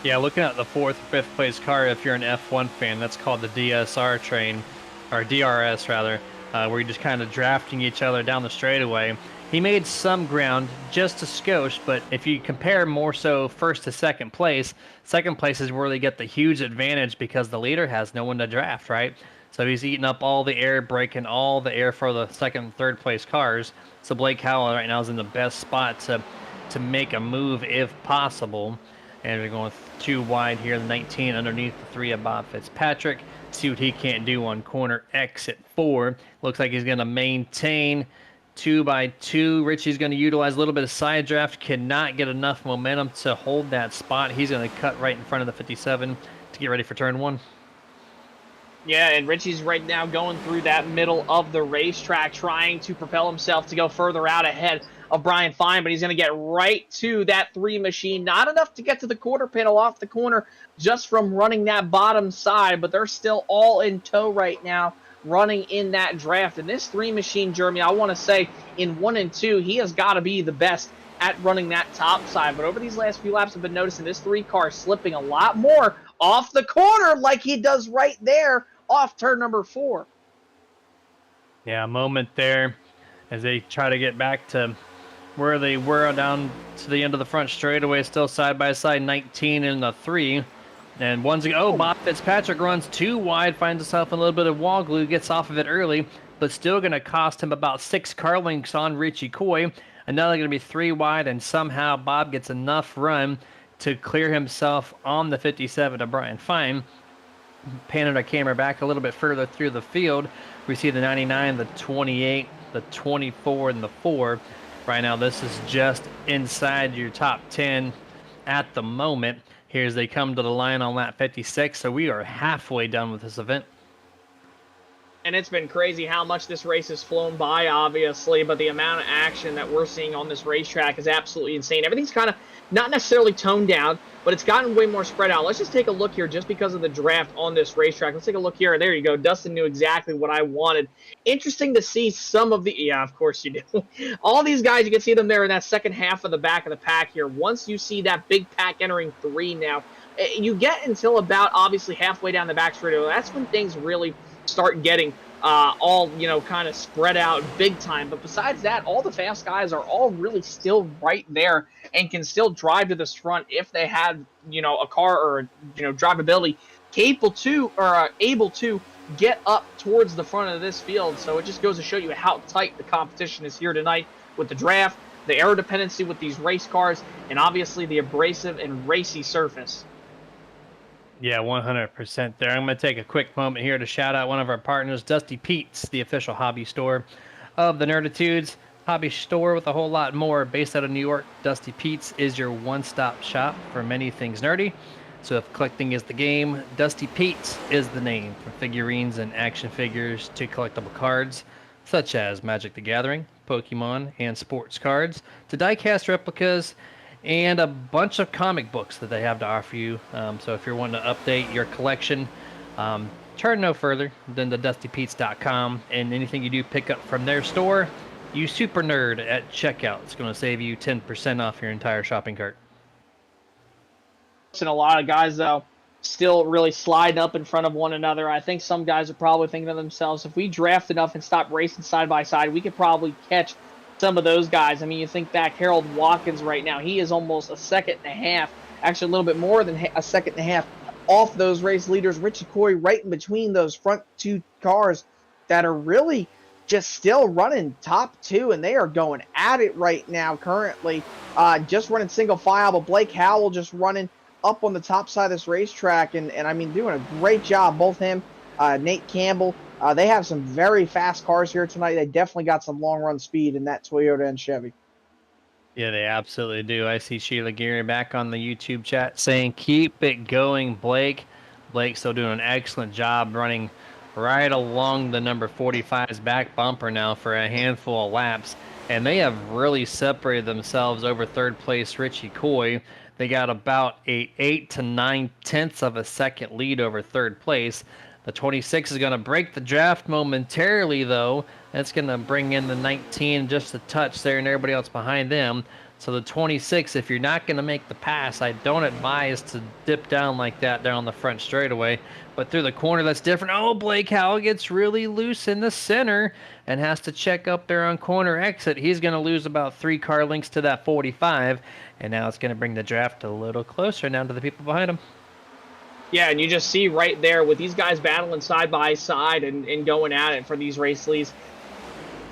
Yeah, looking at the 4th or 5th place car, if you're an F1 fan, that's called the DSR train, or DRS rather, where you're just kind of drafting each other down the straightaway. He made some ground, just a skosh, but if you compare more so 1st to 2nd place is where they get the huge advantage because the leader has no one to draft, right? So he's eating up all the air, breaking all the air for the 2nd and 3rd place cars. So Blake Howell right now is in the best spot to make a move if possible. And we're going 2 wide here, the 19 underneath the 3 of Bob Fitzpatrick. See what he can't do on corner exit 4. Looks like he's going to maintain 2 by 2. Richie's going to utilize a little bit of side draft. Cannot get enough momentum to hold that spot. He's going to cut right in front of the 57 to get ready for turn 1. Yeah, and Richie's right now going through that middle of the racetrack, trying to propel himself to go further out ahead of Brian Fine, but he's going to get right to that 3 machine. Not enough to get to the quarter panel off the corner just from running that bottom side, but they're still all in tow right now, running in that draft. And this 3 machine, Jeremy, I want to say in 1 and 2, he has got to be the best at running that top side. But over these last few laps, I've been noticing this 3 car slipping a lot more off the corner like he does right there off turn number 4. Yeah, a moment there as they try to get back to where they were down to the end of the front straightaway, still side by side, 19 and the 3. And once again, Bob Fitzpatrick runs 2 wide, finds himself in a little bit of wall glue, gets off of it early, but still going to cost him about 6 car lengths on Richie Coy. Another going to be 3 wide, and somehow Bob gets enough run to clear himself on the 57 to Brian Fine. Panning our camera back a little bit further through the field, we see the 99, the 28, the 24 and the 4. Right now, this is just inside your top 10 at the moment. Here as they come to the line on lap 56, so we are halfway done with this event. And it's been crazy how much this race has flown by, obviously, but the amount of action that we're seeing on this racetrack is absolutely insane. Everything's kind of not necessarily toned down, but it's gotten way more spread out. Let's just take a look here just because of the draft on this racetrack. Let's take a look here. There you go. Dustin knew exactly what I wanted. Interesting to see some of the... Yeah, of course you do. All these guys, you can see them there in that second half of the back of the pack here. Once you see that big pack entering 3 now, you get until about, obviously, halfway down the back straight. That's when things really start getting all, kind of spread out big time. But besides that, all the fast guys are all really still right there and can still drive to this front if they have, a car or, drivability able to get up towards the front of this field. So it just goes to show you how tight the competition is here tonight with the draft, the aero dependency with these race cars, and obviously the abrasive and racy surface. Yeah, 100% there. I'm going to take a quick moment here to shout out one of our partners, Dusty Pete's, the official hobby store of the Nerditudes. Hobby store with a whole lot more. Based out of New York, Dusty Pete's is your one-stop shop for many things nerdy. So if collecting is the game, Dusty Pete's is the name, for figurines and action figures to collectible cards, such as Magic the Gathering, Pokemon, and sports cards, to die-cast replicas, and a bunch of comic books that they have to offer you. So if you're wanting to update your collection, turn no further than to DustyPete's.com, and anything you do pick up from their store, you super nerd at checkout. It's going to save you 10% off your entire shopping cart. And a lot of guys, though, still really sliding up in front of one another. I think some guys are probably thinking to themselves, if we draft enough and stop racing side by side, we could probably catch some of those guys. I mean, you think back, Harold Watkins right now, he is almost a second and a half, actually a little bit more than a second and a half off those race leaders. Richie Coy right in between those front 2 cars that are really just still running top 2, and they are going at it right now currently. Just running single file, but Blake Howell just running up on the top side of this racetrack, and I mean, doing a great job. Both him, Nate Campbell, they have some very fast cars here tonight. They definitely got some long-run speed in that Toyota and Chevy. Yeah, they absolutely do. I see Sheila Geary back on the YouTube chat saying, keep it going, Blake. Blake's still doing an excellent job running right along the number 45's back bumper now for a handful of laps. And they have really separated themselves over third place Richie Coy. They got about a 8 to 9 tenths of a second lead over third place. The 26 is going to break the draft momentarily, though. That's going to bring in the 19 just a touch there and everybody else behind them. So the 26, if you're not going to make the pass, I don't advise to dip down like that down the front straightaway. But through the corner, that's different. Oh, Blake Howell gets really loose in the center and has to check up there on corner exit. He's going to lose about 3 car lengths to that 45. And now it's going to bring the draft a little closer now to the people behind him. Yeah, and you just see right there with these guys battling side by side and going at it for these race leads.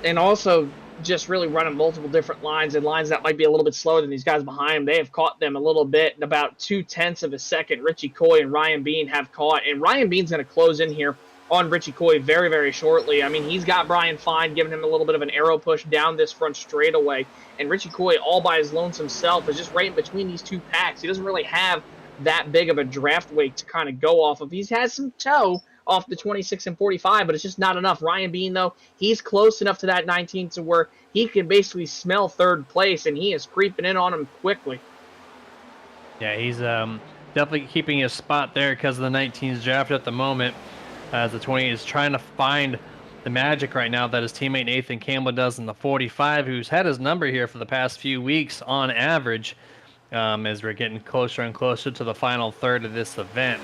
And also just really running multiple different lines and lines that might be a little bit slower than these guys behind them. They have caught them a little bit in about 0.2 of a second. Richie Coy and Ryan Bean have caught. And Ryan Bean's going to close in here on Richie Coy very, very shortly. I mean, he's got Brian Fine giving him a little bit of an arrow push down this front straightaway. And Richie Coy, all by his lonesome self, is just right in between these 2 packs. He doesn't really have that big of a draft weight to kind of go off of. He's had some toe off the 26 and 45, but it's just not enough. Ryan Bean, though, he's close enough to that 19 to where he can basically smell third place, and he is creeping in on him quickly. Yeah, he's definitely keeping his spot there because of the 19's draft at the moment, as the 20 is trying to find the magic right now that his teammate Nathan Campbell does in the 45, who's had his number here for the past few weeks on average. As we're getting closer and closer to the final third of this event.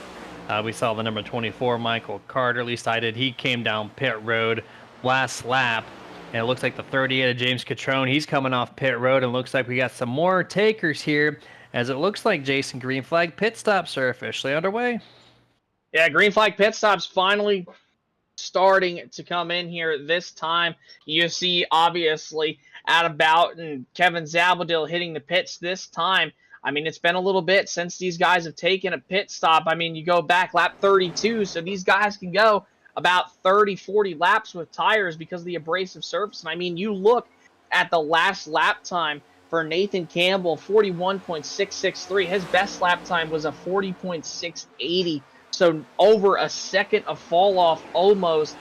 We saw the number 24, Michael Carter, at least I did. He came down pit road last lap, and it looks like the 38 of James Catrone, he's coming off pit road, and looks like we got some more takers here, as it looks like Jason Green Flag pit stops are officially underway. Yeah, Green Flag pit stops finally starting to come in here this time. You see, obviously, Adam Bout and Kevin Zabaldil hitting the pits this time. I mean, it's been a little bit since these guys have taken a pit stop. I mean, you go back lap 32, so these guys can go about 30, 40 laps with tires because of the abrasive surface. And I mean, you look at the last lap time for Nathan Campbell, 41.663. His best lap time was a 40.680. So over a second of fall off almost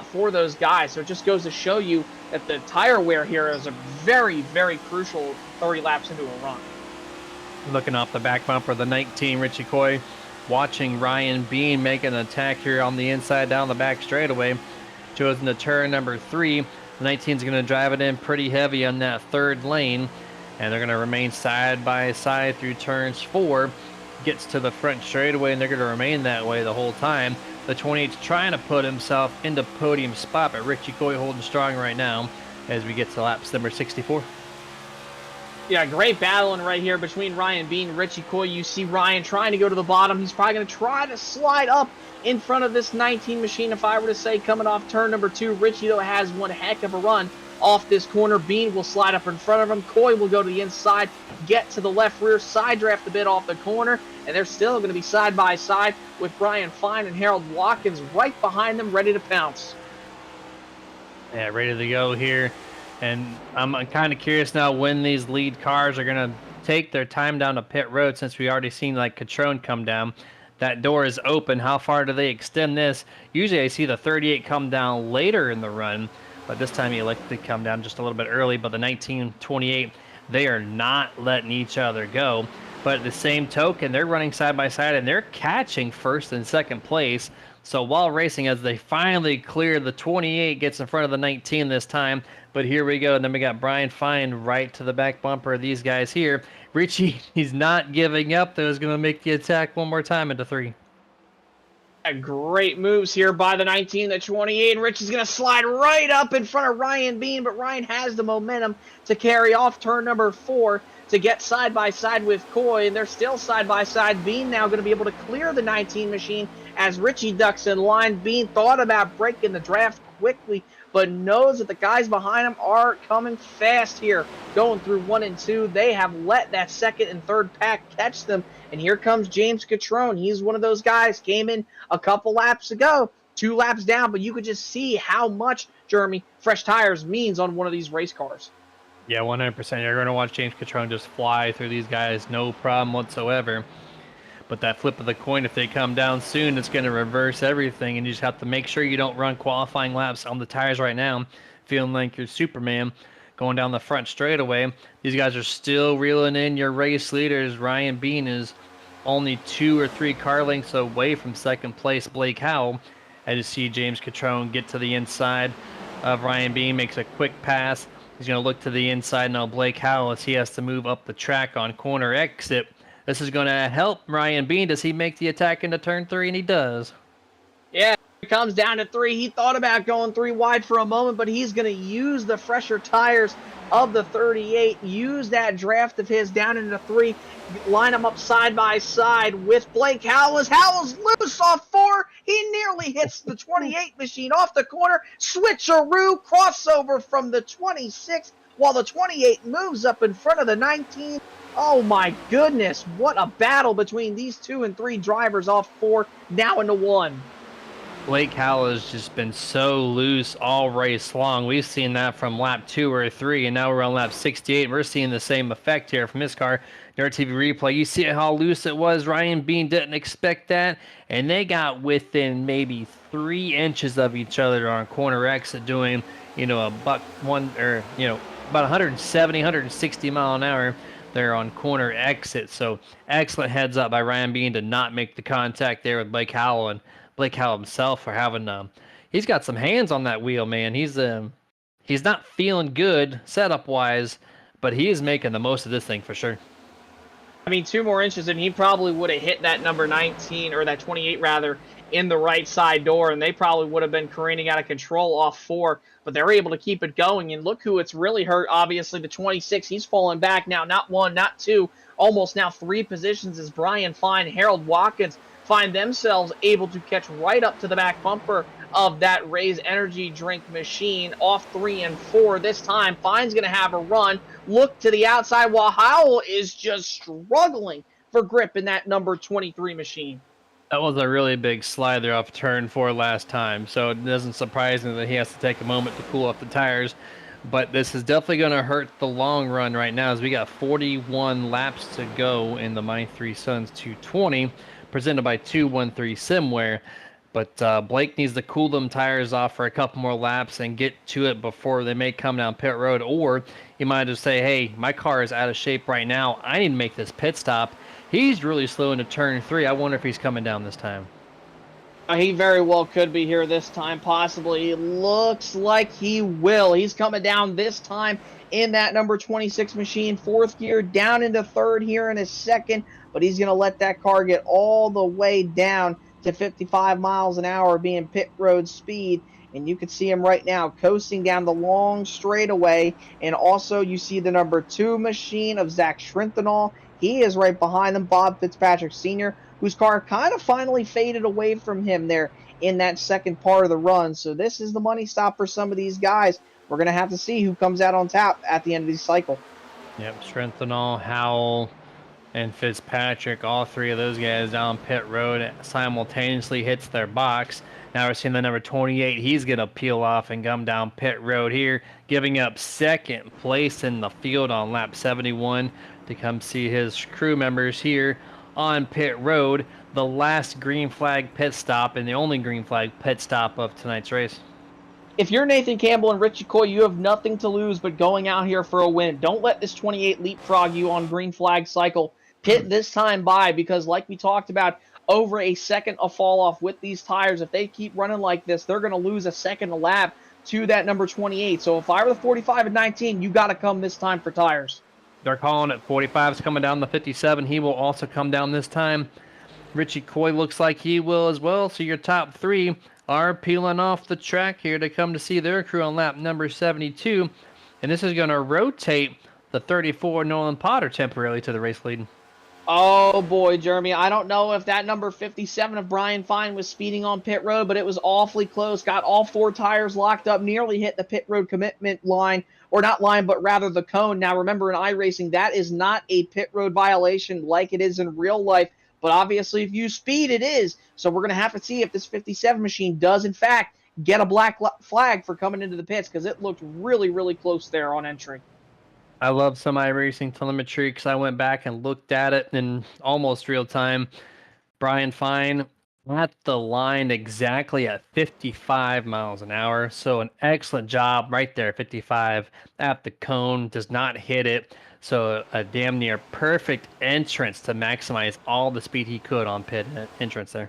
for those guys. So it just goes to show you that the tire wear here is a very, very crucial 30 laps into a run. Looking off the back bumper, the 19 Richie Coy, watching Ryan Bean make an attack here on the inside down the back straightaway. Chosen to turn number 3. The 19 is going to drive it in pretty heavy on that third lane, and they're going to remain side by side through turns 4. Gets to the front straightaway, and they're going to remain that way the whole time. The 28's trying to put himself into podium spot, but Richie Coy holding strong right now as we get to laps number 64. Yeah, great battling right here between Ryan Bean and Richie Coy. You see Ryan trying to go to the bottom. He's probably going to try to slide up in front of this 19 machine, if I were to say, coming off turn number 2. Richie, though, has one heck of a run off this corner. Bean will slide up in front of him. Coy will go to the inside, get to the left rear, side draft a bit off the corner, and they're still going to be side by side with Brian Fine and Harold Watkins right behind them, ready to pounce. Yeah, ready to go here. And I'm kind of curious now when these lead cars are going to take their time down to pit road, since we already seen like Catrone come down. That door is open. How far do they extend this? Usually I see the 38 come down later in the run, but this time he elected to come down just a little bit early. But the 1928, they are not letting each other go. But at the same token, they're running side by side, and they're catching first and second place. So while racing, as they finally clear, the 28 gets in front of the 19 this time. But here we go. And then we got Brian Fine right to the back bumper of these guys here. Richie, he's not giving up, though. He's going to make the attack one more time into 3. Great moves here by the 19, the 28, and Rich is going to slide right up in front of Ryan Bean, but Ryan has the momentum to carry off turn number 4 to get side by side with Coy, and they're still side by side. Bean now going to be able to clear the 19 machine as Richie ducks in line. Bean thought about breaking the draft quickly, but knows that the guys behind him are coming fast here, going through 1 and 2. They have let that second and third pack catch them, and here comes James Catrone. He's one of those guys, came in a couple laps ago, 2 laps down, but you could just see how much, Jeremy, fresh tires means on one of these race cars. Yeah, 100%. You're going to watch James Catrone just fly through these guys, no problem whatsoever. But that flip of the coin, if they come down soon, it's going to reverse everything, and you just have to make sure you don't run qualifying laps on the tires right now, feeling like you're Superman, going down the front straightaway. These guys are still reeling in your race leaders. Ryan Bean is only 2 or 3 car lengths away from second place Blake Howell. I just see James Catrone get to the inside of Ryan Bean, makes a quick pass. He's going to look to the inside now. Blake Howell, as he has to move up the track on corner exit. This is going to help Ryan Bean. Does he make the attack into turn 3? And he does. Yeah, it comes down to 3. He thought about going 3 wide for a moment, but he's going to use the fresher tires of the 38, use that draft of his down into 3, line them up side by side with Blake Howell. Howell's loose off 4. He nearly hits the 28 machine off the corner. Switcheroo, crossover from the 26, while the 28 moves up in front of the 19. Oh my goodness, what a battle between these 2 and 3 drivers off 4, now into 1. Blake Howell has just been so loose all race long. We've seen that from lap 2 or 3, and now we're on lap 68, and we're seeing the same effect here from this car. Their TV replay, you see how loose it was. Ryan Bean didn't expect that, and they got within maybe 3 inches of each other on corner exit, doing, about 170, 160 mile an hour. There on corner exit. So excellent heads up by Ryan Bean to not make the contact there with Blake Howell, and Blake Howell himself for having he's got some hands on that wheel, man. He's not feeling good setup wise, but he is making the most of this thing for sure. I mean, 2 more inches and he probably would have hit that number 19, or that 28 rather, in the right side door, and they probably would have been careening out of control off 4, but they're able to keep it going. And look who it's really hurt, obviously, the 26. He's falling back now, not 1, not 2, almost now 3 positions as Brian Fine, Harold Watkins find themselves able to catch right up to the back bumper of that Raise energy drink machine off 3 and 4. This time, Fine's going to have a run. Look to the outside while Howell is just struggling for grip in that number 23 machine. That was a really big slide there off turn 4 last time, so it doesn't surprise me that he has to take a moment to cool off the tires. But this is definitely going to hurt the long run right now, as we got 41 laps to go in the My Three Sons 220, presented by 213 Simware. But Blake needs to cool them tires off for a couple more laps and get to it before they may come down pit road. Or he might just say, hey, my car is out of shape right now. I need to make this pit stop. He's really slow into turn 3. I wonder if he's coming down this time. He very well could be here this time, possibly. It looks like he will. He's coming down this time in that number 26 machine. 4th gear, down into 3rd here in a second. But he's going to let that car get all the way down to 55 miles an hour, being pit road speed. And you can see him right now coasting down the long straightaway. And also you see the number 2 machine of Zach Schrintenall. He is right behind them, Bob Fitzpatrick Sr., whose car kind of finally faded away from him there in that second part of the run. So this is the money stop for some of these guys. We're going to have to see who comes out on top at the end of the cycle. Yep, Schrintenall, Howell, and Fitzpatrick, all 3 of those guys down pit road simultaneously hits their box. Now we're seeing the number 28. He's going to peel off and come down pit road here, giving up 2nd place in the field on lap 71 to come see his crew members here on pit road. The last green flag pit stop and the only green flag pit stop of tonight's race. If you're Nathan Campbell and Richie Coy, you have nothing to lose but going out here for a win. Don't let this 28 leapfrog you on green flag cycle. Pit this time by, because like we talked about, over a second of fall off with these tires. If they keep running like this, they're going to lose a second a lap to that number 28. So if I were the 45 and 19, you got to come this time for tires. They're calling it 45's coming down the 57. He will also come down this time. Richie Coy looks like he will as well. So your top 3 are peeling off the track here to come to see their crew on lap number 72. And this is going to rotate the 34 Nolan Potter temporarily to the race lead. Oh boy, Jeremy, I don't know if that number 57 of Brian Fine was speeding on pit road, but it was awfully close. Got all 4 tires locked up, nearly hit the pit road commitment line, or not line, but rather the cone. Now remember, in iRacing, that is not a pit road violation like it is in real life, but obviously if you speed, it is. So we're going to have to see if this 57 machine does in fact get a black flag for coming into the pits, because it looked really, really close there on entry. I love some iRacing telemetry because I went back and looked at it in almost real time. Brian Fine at the line exactly at 55 miles an hour. So an excellent job right there, 55 at the cone, does not hit it. So a damn near perfect entrance to maximize all the speed he could on pit entrance there.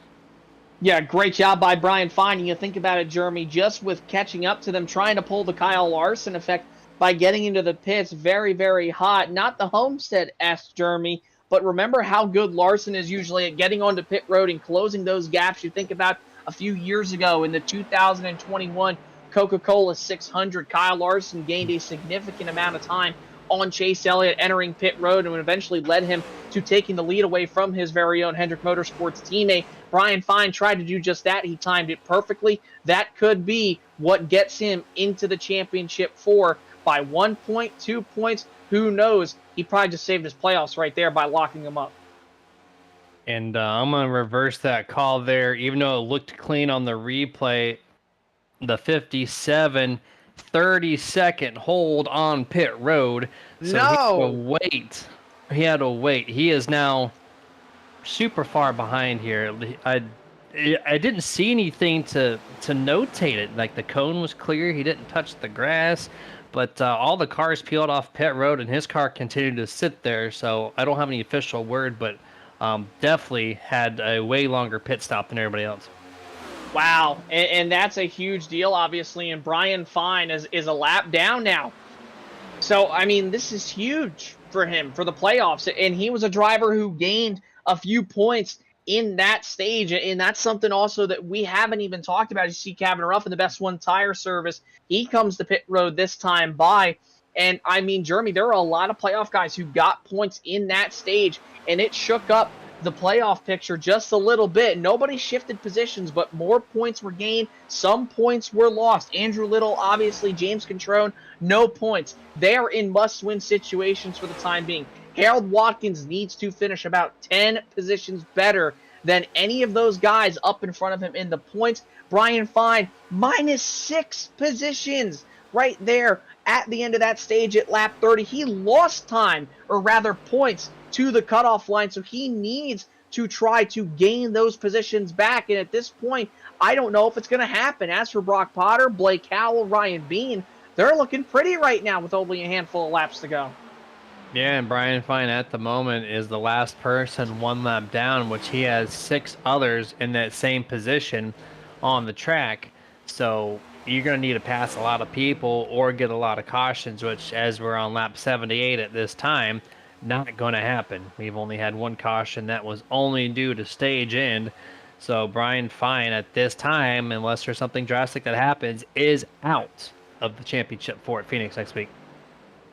Yeah, great job by Brian Fine. And you think about it, Jeremy, just with catching up to them, trying to pull the Kyle Larson effect by getting into the pits very, very hot. Not the Homestead-esque, Jeremy, but remember how good Larson is usually at getting onto pit road and closing those gaps. You think about a few years ago in the 2021 Coca-Cola 600, Kyle Larson gained a significant amount of time on Chase Elliott entering pit road, and eventually led him to taking the lead away from his very own Hendrick Motorsports teammate. Brian Fine tried to do just that. He timed it perfectly. That could be what gets him into the championship 4 by 1 point, 2 points. Who knows? He probably just saved his playoffs right there by locking them up. And I'm going to reverse that call there. Even though it looked clean on the replay, the 57 30-second hold on pit road. So No! He had to wait. He is now super far behind here. I didn't see anything to notate it. Like the cone was clear. He didn't touch the grass. But all the cars peeled off pit road, and his car continued to sit there. So I don't have any official word, but definitely had a way longer pit stop than everybody else. Wow, and that's a huge deal, obviously, and Brian Fine is a lap down now. So, I mean, this is huge for him, for the playoffs, and he was a driver who gained a few points in that stage, and that's something also that we haven't even talked about. You see Kevin Ruff in the Best One Tire Service. He comes to pit road this time by, and I mean, Jeremy, there are a lot of playoff guys who got points in that stage, and it shook up the playoff picture just a little bit. Nobody shifted positions, but more points were gained. Some points were lost. Andrew Little, obviously, James Controne, no points. They are in must-win situations for the time being. Harold Watkins needs to finish about 10 positions better than any of those guys up in front of him in the points. Brian Fine, -6 positions right there at the end of that stage at lap 30. He lost time, or rather points, to the cutoff line, so he needs to try to gain those positions back. And at this point, I don't know if it's going to happen. As for Brock Potter, Blake Howell, Ryan Bean, they're looking pretty right now with only a handful of laps to go. Yeah, and Brian Fine at the moment is the last person 1 lap down, which he has 6 others in that same position on the track. So you're going to need to pass a lot of people or get a lot of cautions, which, as we're on lap 78 at this time, not going to happen. We've only had 1 caution that was only due to stage end. So Brian Fine at this time, unless there's something drastic that happens, is out of the championship for at Phoenix next week.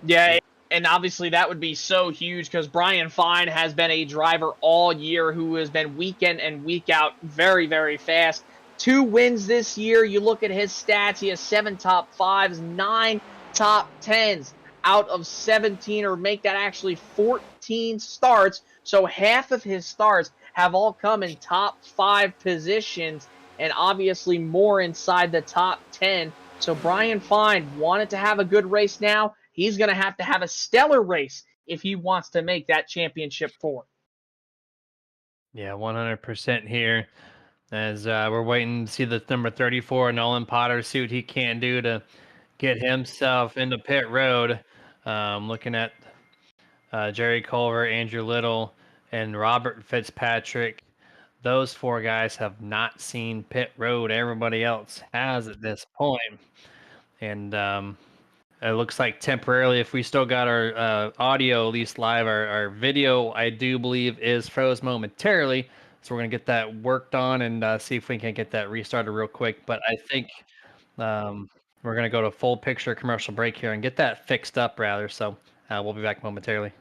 Yeah, and obviously that would be so huge because Brian Fine has been a driver all year who has been week in and week out very, very fast. 2 wins this year. You look at his stats. He has 7 top 5s, 9 top 10s out of 17, or make that actually 14 starts. So half of his starts have all come in top 5 positions, and obviously more inside the top 10. So Brian Fine wanted to have a good race now. He's going to have a stellar race if he wants to make that championship 4. Yeah, 100% here. As we're waiting to see the number 34 Nolan Potter see what he can do to get himself into pit road. Looking at Jerry Culver, Andrew Little, and Robert Fitzpatrick. Those 4 guys have not seen pit road. Everybody else has at this point. And it looks like temporarily, if we still got our audio at least live, our video, I do believe, is froze momentarily. So we're going to get that worked on and see if we can get that restarted real quick. But I think we're going to go to full picture commercial break here and get that fixed up, rather. So we'll be back momentarily.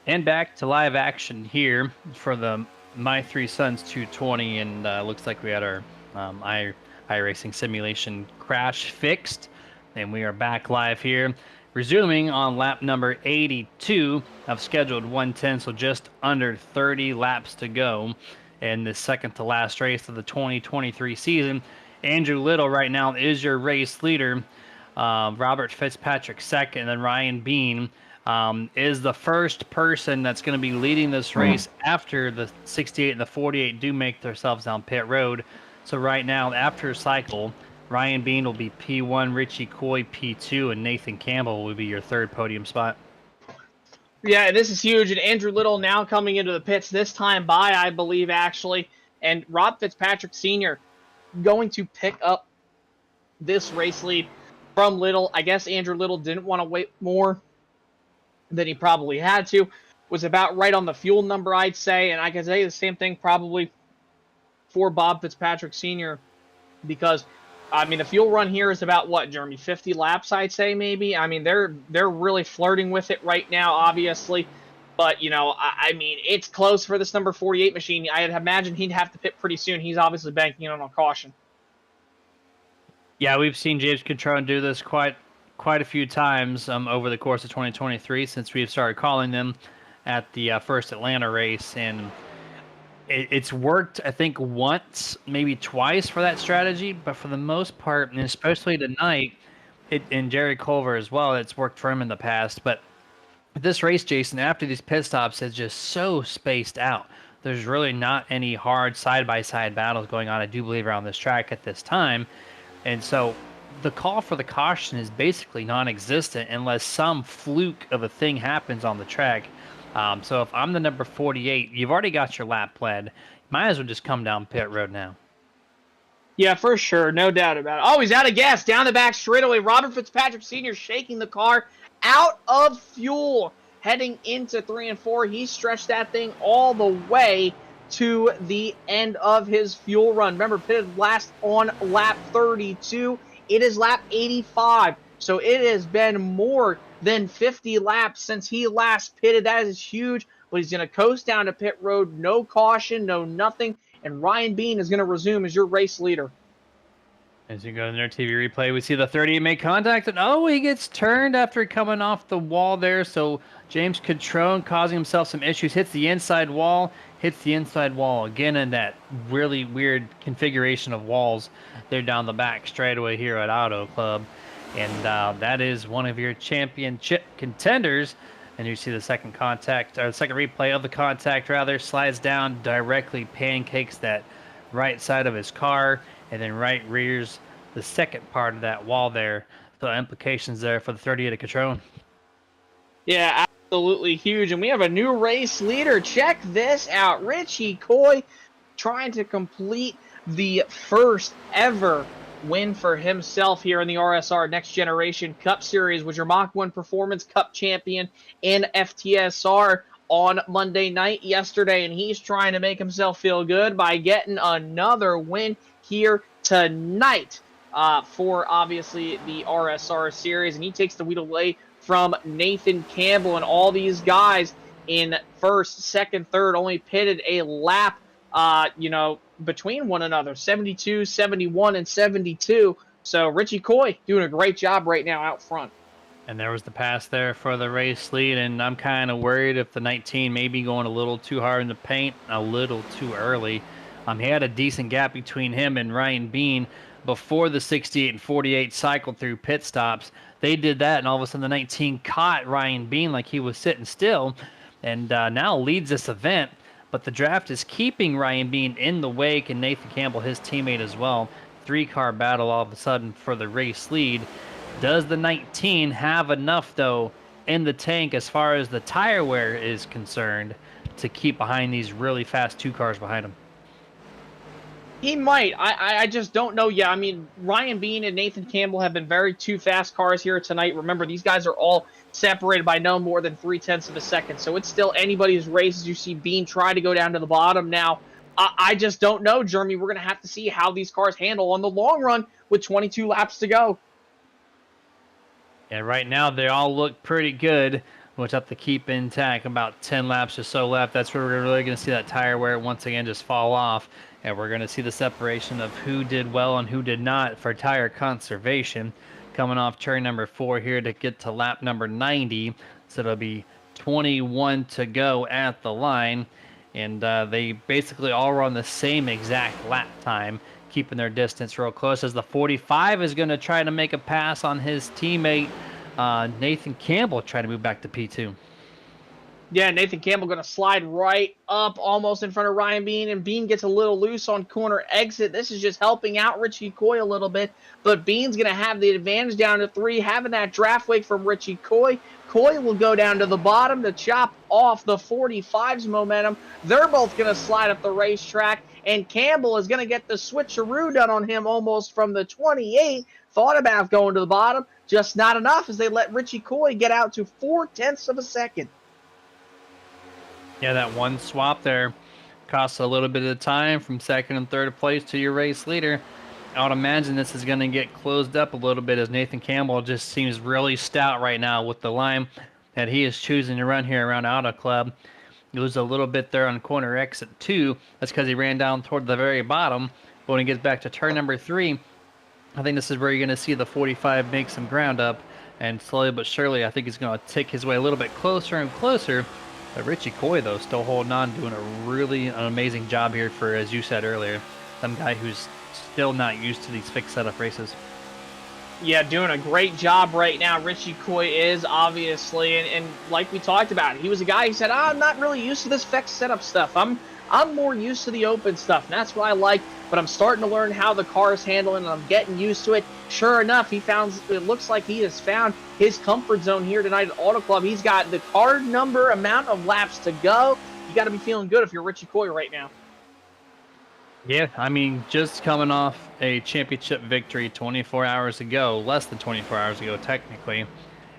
And back to live action here for the My Three Sons 220, and looks like we had our iRacing simulation crash fixed, and we are back live here, resuming on lap number 82 of scheduled 110, so just under 30 laps to go in the second to last race of the 2023 season. Andrew Little right now is your race leader. Robert Fitzpatrick second, and then Ryan Bean is the first person that's going to be leading this race after the 68 and the 48 do make themselves down pit road. So right now, after a cycle, Ryan Bean will be P1, Richie Coy P2, and Nathan Campbell will be your third podium spot. Yeah, this is huge. And Andrew Little now coming into the pits, this time by, I believe, actually. And Rob Fitzpatrick Sr. going to pick up this race lead from Little. I guess Andrew Little didn't want to wait more than he probably had to. Was about right on the fuel number, I'd say. And I can say the same thing probably for Bob Fitzpatrick Sr. because I mean the fuel run here is about what, Jeremy, 50 laps, I'd say, maybe. I mean they're really flirting with it right now, obviously, but you know I mean it's close for this number 48 machine. I'd imagine he'd have to pit pretty soon. He's obviously banking on a caution. Yeah, we've seen James Contron do this quite a few times over the course of 2023 since we've started calling them at the first Atlanta race, and it's worked, I think, once, maybe twice for that strategy, but for the most part, and especially tonight, and Jerry Culver as well, it's worked for him in the past. But this race, Jason, after these pit stops, is just so spaced out. There's really not any hard side-by-side battles going on, I do believe, around this track at this time. And so the call for the caution is basically non-existent unless some fluke of a thing happens on the track. So if I'm the number 48, you've already got your lap planned. Might as well just come down pit road now. Yeah, for sure. No doubt about it. Oh, he's out of gas. Down the back straightaway. Robert Fitzpatrick Sr. shaking the car out of fuel. Heading into 3 and 4. He stretched that thing all the way to the end of his fuel run. Remember, pitted last on lap 32. It is lap 85. So it has been more than 50 laps since he last pitted. That is huge. But he's going to coast down to pit road. No caution, no nothing. And Ryan Bean is going to resume as your race leader. As you go in their TV replay, we see the 38 make contact, and oh, he gets turned after coming off the wall there. So James Contron causing himself some issues, hits the inside wall again in that really weird configuration of walls there down the back straightaway here at Auto Club. And that is one of your championship contenders. And you see the second contact, or the second replay of the contact rather, slides down, directly pancakes that right side of his car, and then right rears the second part of that wall there. So implications there for the 38 of Contron. Yeah, absolutely huge. And we have a new race leader. Check this out. Richie Coy trying to complete the first ever win for himself here in the RSR Next Generation Cup Series, with your Mach 1 Performance Cup champion in FTSR on Monday night yesterday. And he's trying to make himself feel good by getting another win here tonight for, obviously, the RSR Series. And he takes the wheel away from Nathan Campbell, and all these guys in first, second, third only pitted a lap, between one another, 72, 71, and 72. So Richie Coy doing a great job right now out front. And there was the pass there for the race lead, and I'm kind of worried if the 19 may be going a little too hard in the paint, a little too early. He had a decent gap between him and Ryan Bean before the 68 and 48 cycled through pit stops. They did that, and all of a sudden the 19 caught Ryan Bean like he was sitting still, and now leads this event. But the draft is keeping Ryan Bean in the wake, and Nathan Campbell, his teammate as well. 3-car battle all of a sudden for the race lead. Does the 19 have enough, though, in the tank as far as the tire wear is concerned to keep behind these really fast 2 cars behind him? He might. I just don't know yet. I mean, Ryan Bean and Nathan Campbell have been very 2 fast cars here tonight. Remember, these guys are all separated by no more than 0.3 of a second. So it's still anybody's race as you see Bean try to go down to the bottom now. I just don't know, Jeremy. We're going to have to see how these cars handle on the long run with 22 laps to go. Yeah, right now they all look pretty good. We'll have to keep intact. About 10 laps or so left. That's where we're really going to see that tire wear once again just fall off. And we're going to see the separation of who did well and who did not for tire conservation. Coming off turn number 4 here to get to lap number 90. So it'll be 21 to go at the line. And they basically all run the same exact lap time, keeping their distance real close, as the 45 is going to try to make a pass on his teammate Nathan Campbell, trying to move back to P2. Yeah, Nathan Campbell going to slide right up almost in front of Ryan Bean, and Bean gets a little loose on corner exit. This is just helping out Richie Coy a little bit, but Bean's going to have the advantage down to 3, having that draft wake from Richie Coy. Coy will go down to the bottom to chop off the 45's momentum. They're both going to slide up the racetrack, and Campbell is going to get the switcheroo done on him almost from the 28. Thought about going to the bottom, just not enough as they let Richie Coy get out to 0.4 of a second. Yeah, that one swap there costs a little bit of time from second and third place to your race leader. I would imagine this is going to get closed up a little bit as Nathan Campbell just seems really stout right now with the line that he is choosing to run here around Auto Club. He loses a little bit there on corner exit 2. That's because he ran down toward the very bottom. But when he gets back to turn number 3, I think this is where you're going to see the 45 make some ground up. And slowly but surely, I think he's going to take his way a little bit closer and closer. But Richie Coy, though, still holding on, doing an amazing job here for, as you said earlier, some guy who's still not used to these fixed setup races. Yeah, doing a great job right now. Richie Coy is, obviously, and like we talked about, he was a guy who said, I'm not really used to this fixed setup stuff. I'm more used to the open stuff, and that's what I like, but I'm starting to learn how the car is handling, and I'm getting used to it. Sure enough, it looks like he has found his comfort zone here tonight at Auto Club. He's got the car number amount of laps to go. You got to be feeling good if you're Richie Coy right now. Yeah, I mean, just coming off a championship victory 24 hours ago, less than 24 hours ago, technically,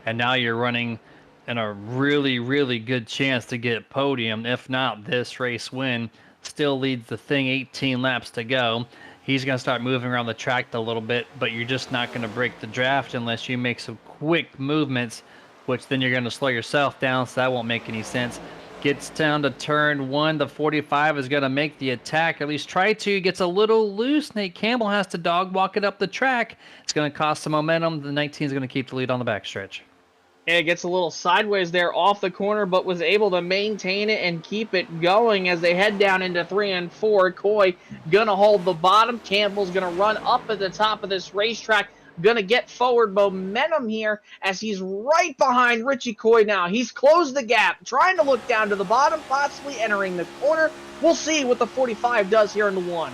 and now you're running in a really, really good chance to get podium. If not, this race win still leads the thing 18 laps to go. He's going to start moving around the track a little bit, but you're just not going to break the draft unless you make some quick movements, which then you're going to slow yourself down, so that won't make any sense. Gets down to turn 1. The 45 is going to make the attack, or at least try to. Gets a little loose. Nate Campbell has to dog walk it up the track. It's going to cost some momentum. The 19 is going to keep the lead on the backstretch. And it gets a little sideways there off the corner, but was able to maintain it and keep it going as they head down into 3 and 4. Coy gonna hold the bottom. Campbell's gonna run up at the top of this racetrack. Gonna get forward momentum here as he's right behind Richie Coy now. He's closed the gap, trying to look down to the bottom, possibly entering the corner. We'll see what the 45 does here in the 1.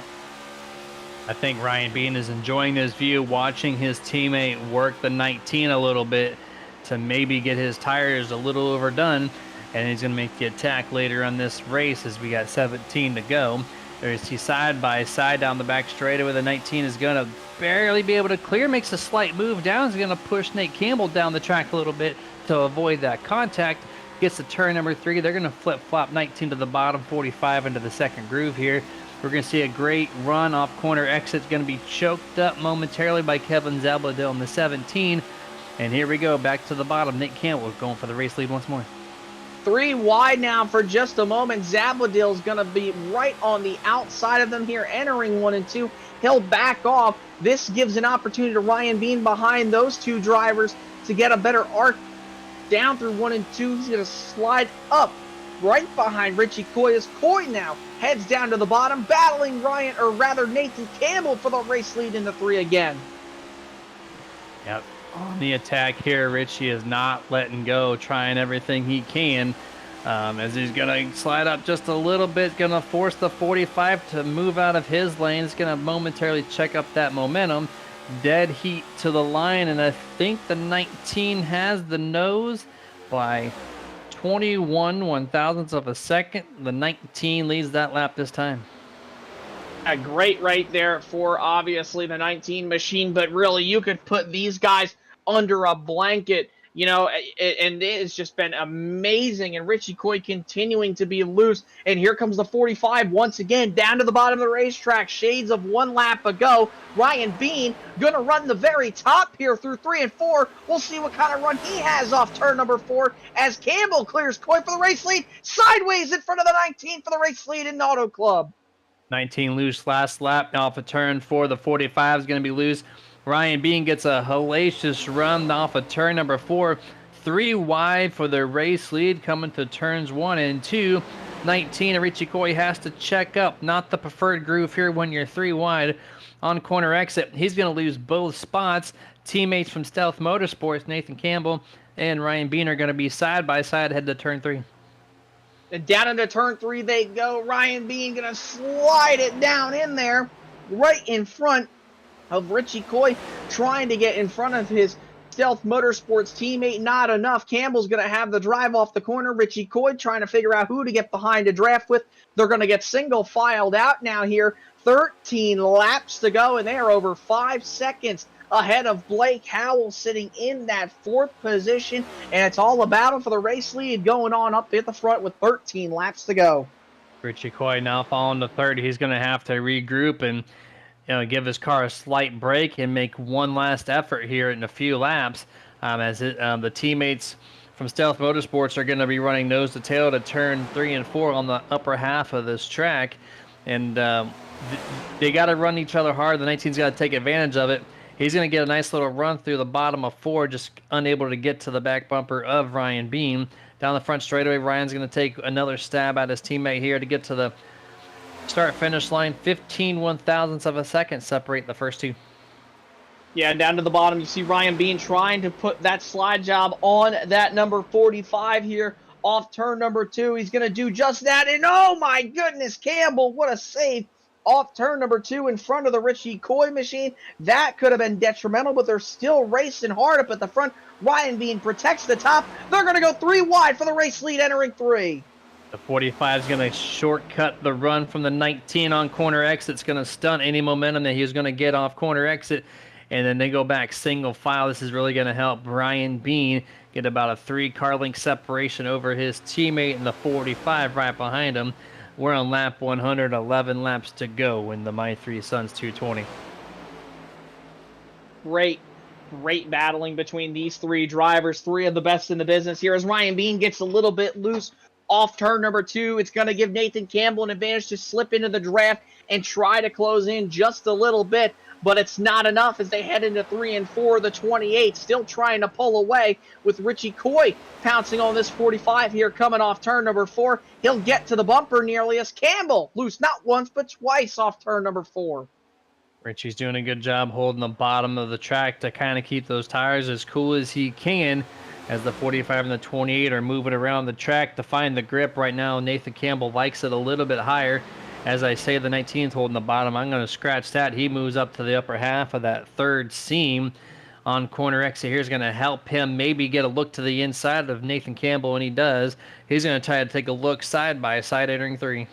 I think Ryan Bean is enjoying this view, watching his teammate work the 19 a little bit to maybe get his tires a little overdone, and he's going to make the attack later on this race as we got 17 to go. There's he side by side down the back straightaway. The 19 is going to barely be able to clear, makes a slight move down. He's going to push Nate Campbell down the track a little bit to avoid that contact. Gets to turn number 3. They're going to flip-flop 19 to the bottom, 45 into the second groove here. We're going to see a great run off corner exit. It's going to be choked up momentarily by Kevin Zabladil in the 17. And here we go, back to the bottom. Nate Campbell going for the race lead once more. 3 wide now for just a moment. Zabladil's going to be right on the outside of them here, entering 1 and 2. He'll back off. This gives an opportunity to Ryan Bean behind those 2 drivers to get a better arc down through 1 and 2. He's going to slide up right behind Richie Coy as Coy now heads down to the bottom, battling Nathan Campbell for the race lead into 3 again. Yep. On the attack here, Richie is not letting go, trying everything he can as he's going to slide up just a little bit, going to force the 45 to move out of his lane. It's going to momentarily check up that momentum. Dead heat to the line, and I think the 19 has the nose by 21 one-thousandths of a second. The 19 leads that lap this time. A great right there for obviously the 19 machine, but really you could put these guys under a blanket, and it has just been amazing. And Richie Coy continuing to be loose. And here comes the 45 once again down to the bottom of the racetrack. Shades of 1 lap ago. Ryan Bean going to run the very top here through 3 and 4. We'll see what kind of run he has off turn number 4 as Campbell clears Coy for the race lead. Sideways in front of the 19 for the race lead in Auto Club. 19 loose last lap. Now off of turn 4, the 45 is going to be loose. Ryan Bean gets a hellacious run off of turn number 4. 3 wide for the race lead coming to turns 1 and 2. 19 and Richie Coy has to check up. Not the preferred groove here when you're 3 wide on corner exit. He's going to lose both spots. Teammates from Stealth Motorsports, Nathan Campbell and Ryan Bean, are going to be side by side head to turn 3. And down into turn 3 they go. Ryan Bean going to slide it down in there, right in front of Richie Coy, trying to get in front of his Stealth Motorsports teammate. Not enough. Campbell's going to have the drive off the corner. Richie Coy trying to figure out who to get behind to draft with. They're going to get single filed out now here. 13 laps to go, and they are over 5 seconds ahead of Blake Howell, sitting in that 4th position. And it's all a battle for the race lead going on up at the front with 13 laps to go. Richie Coy now following the 3rd. He's going to have to regroup and give his car a slight break and make one last effort here in a few laps, the teammates from Stealth Motorsports are going to be running nose to tail to turn 3 and 4 on the upper half of this track, and they got to run each other hard. The 19's got to take advantage of it. He's going to get a nice little run through the bottom of 4, just unable to get to the back bumper of Ryan Bean. Down the front straightaway, Ryan's going to take another stab at his teammate here to get to the start-finish line. 15 one-thousandths of a second separate the first two. Yeah, down to the bottom, you see Ryan Bean trying to put that slide job on that number 45 here off turn number 2. He's going to do just that, and oh my goodness, Campbell, what a save off turn number 2 in front of the Richie Coy machine. That could have been detrimental, but they're still racing hard up at the front. Ryan Bean protects the top. They're going to go 3 wide for the race lead entering 3. The 45 is going to shortcut the run from the 19 on corner exit. It's going to stunt any momentum that he's going to get off corner exit. And then they go back single file. This is really going to help Ryan Bean get about a 3 car length separation over his teammate in the 45 right behind him. We're on lap 100, 11 laps to go in the My Three Sons 220. Great battling between these 3 drivers, 3 of the best in the business here as Ryan Bean gets a little bit loose off turn number 2. It's going to give Nathan Campbell an advantage to slip into the draft and try to close in just a little bit, but it's not enough as they head into 3 and 4. The 28 still trying to pull away with Richie Coy pouncing on this 45 here coming off turn number 4. He'll get to the bumper nearly as Campbell loose not once but twice off turn number 4. Richie's doing a good job holding the bottom of the track to kind of keep those tires as cool as he can, as the 45 and the 28 are moving around the track to find the grip. Right now, Nathan Campbell likes it a little bit higher. As I say, the 19th holding the bottom. I'm going to scratch that. He moves up to the upper half of that 3rd seam on corner exit. Here's going to help him maybe get a look to the inside of Nathan Campbell, and he does. He's going to try to take a look side by side entering 3.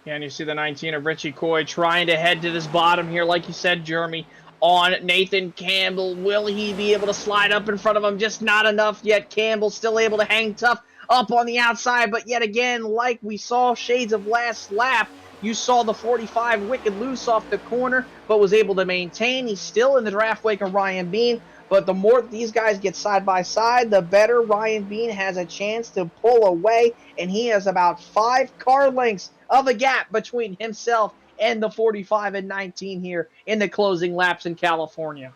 Yeah, and you see the 19 of Richie Coy trying to head to this bottom here, like you said, Jeremy, on Nathan Campbell. Will he be able to slide up in front of him? Just not enough yet. Campbell still able to hang tough up on the outside, but yet again, like we saw shades of last lap, you saw the 45 wicked loose off the corner, but was able to maintain. He's still in the draft wake of Ryan Bean, but the more these guys get side by side, the better Ryan Bean has a chance to pull away, and he has about 5 car lengths of a gap between himself and the 45 and 19 here in the closing laps in California.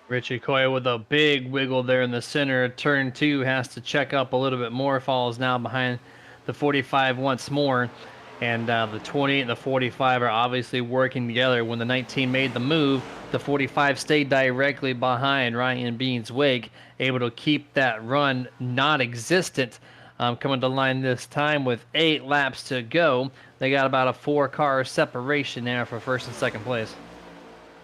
Richie Coy with a big wiggle there in the center of turn 2, has to check up a little bit more, falls now behind the 45 once more. And the 28 and the 45 are obviously working together. When the 19 made the move, the 45 stayed directly behind Ryan Bean's wake, able to keep that run non-existent. Coming to line this time with 8 laps to go. They got about a 4-car separation there for 1st and 2nd place.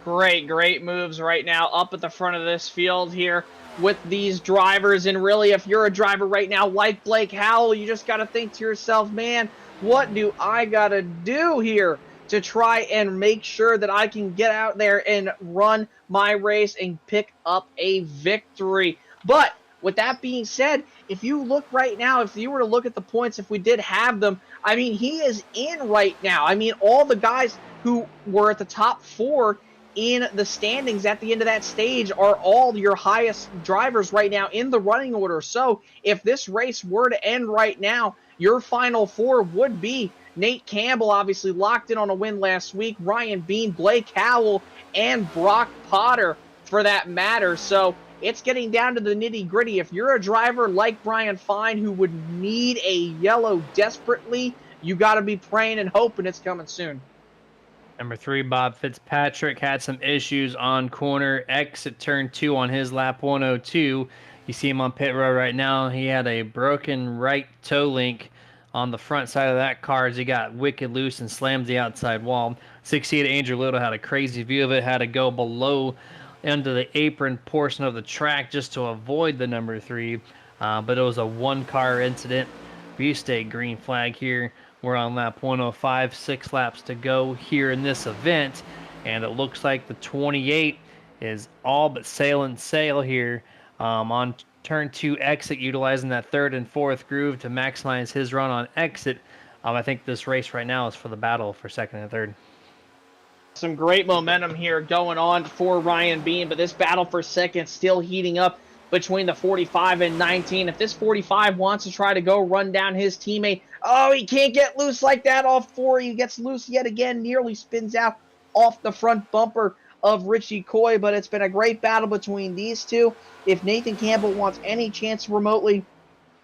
Great moves right now up at the front of this field here with these drivers. And really, if you're a driver right now like Blake Howell, you just got to think to yourself, man, what do I got to do here to try and make sure that I can get out there and run my race and pick up a victory? But with that being said, if you look right now, if you were to look at the points, if we did have them, I mean, he is in right now. I mean, all the guys who were at the top 4 in the standings at the end of that stage are all your highest drivers right now in the running order. So if this race were to end right now, your final 4 would be Nate Campbell, obviously locked in on a win last week, Ryan Bean, Blake Howell, and Brock Potter for that matter. So it's getting down to the nitty-gritty. If you're a driver like Brian Fine who would need a yellow desperately, you got to be praying and hoping it's coming soon. Number 3, Bob Fitzpatrick had some issues on corner exit turn 2 on his lap 102. You see him on pit road right now. He had a broken right toe link On the front side of that car, as he got wicked loose and slammed the outside wall. 68 Andrew Little had a crazy view of it, had to go below into the apron portion of the track just to avoid the number 3. But it was a one-car incident. B-State green flag here. We're on lap 105, 6 laps to go here in this event. And it looks like the 28 is all but sail here on turn 2 exit, utilizing that third and fourth groove to maximize his run on exit. I think this race right now is for the battle for second and third. Some great momentum here going on for Ryan Bean, but this battle for second still heating up between the 45 and 19. If this 45 wants to try to go run down his teammate, oh, he can't get loose like that off 4. He gets loose yet again, nearly spins out off the front bumper of Richie Coy, but it's been a great battle between these two. If Nathan Campbell wants any chance remotely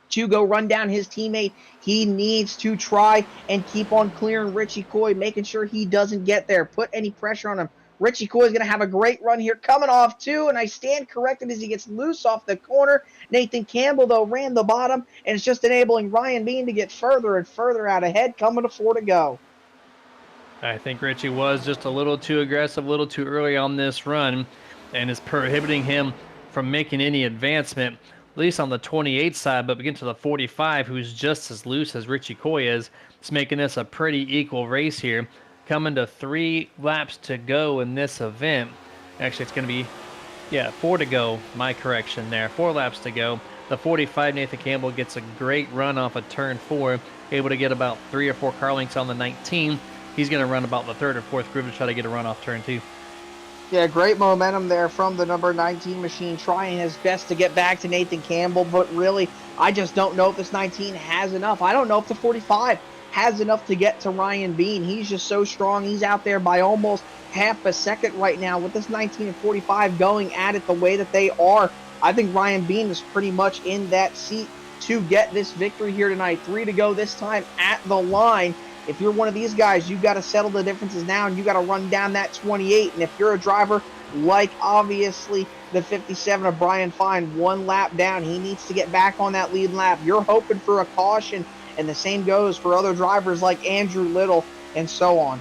to go run down his teammate, he needs to try and keep on clearing Richie Coy, making sure he doesn't get there, put any pressure on him. Richie Coy is going to have a great run here, coming off 2, and I stand corrected as he gets loose off the corner. Nathan Campbell, though, ran the bottom, and it's just enabling Ryan Bean to get further and further out ahead, coming to 4 to go. I think Richie was just a little too aggressive, a little too early on this run, and is prohibiting him from making any advancement, at least on the 28 side. But we get to the 45, who's just as loose as Richie Coy is. It's making this a pretty equal race here. Coming to 3 laps to go in this event. Actually, it's going to be, 4 to go. My correction there. 4 laps to go. The 45, Nathan Campbell, gets a great run off of turn 4, able to get about 3 or 4 car lengths on the 19. He's going to run about the third or fourth groove to try to get a run off turn 2. Yeah, great momentum there from the number 19 machine, trying his best to get back to Nathan Campbell, but really, I just don't know if this 19 has enough. I don't know if the 45 has enough to get to Ryan Bean. He's just so strong. He's out there by almost half a second right now with this 19 and 45 going at it the way that they are. I think Ryan Bean is pretty much in that seat to get this victory here tonight. 3 to go this time at the line. If you're one of these guys, you've got to settle the differences now, and you got to run down that 28. And if you're a driver like, obviously, the 57 of Brian Fine, 1 lap down, he needs to get back on that lead lap. You're hoping for a caution, and the same goes for other drivers like Andrew Little and so on.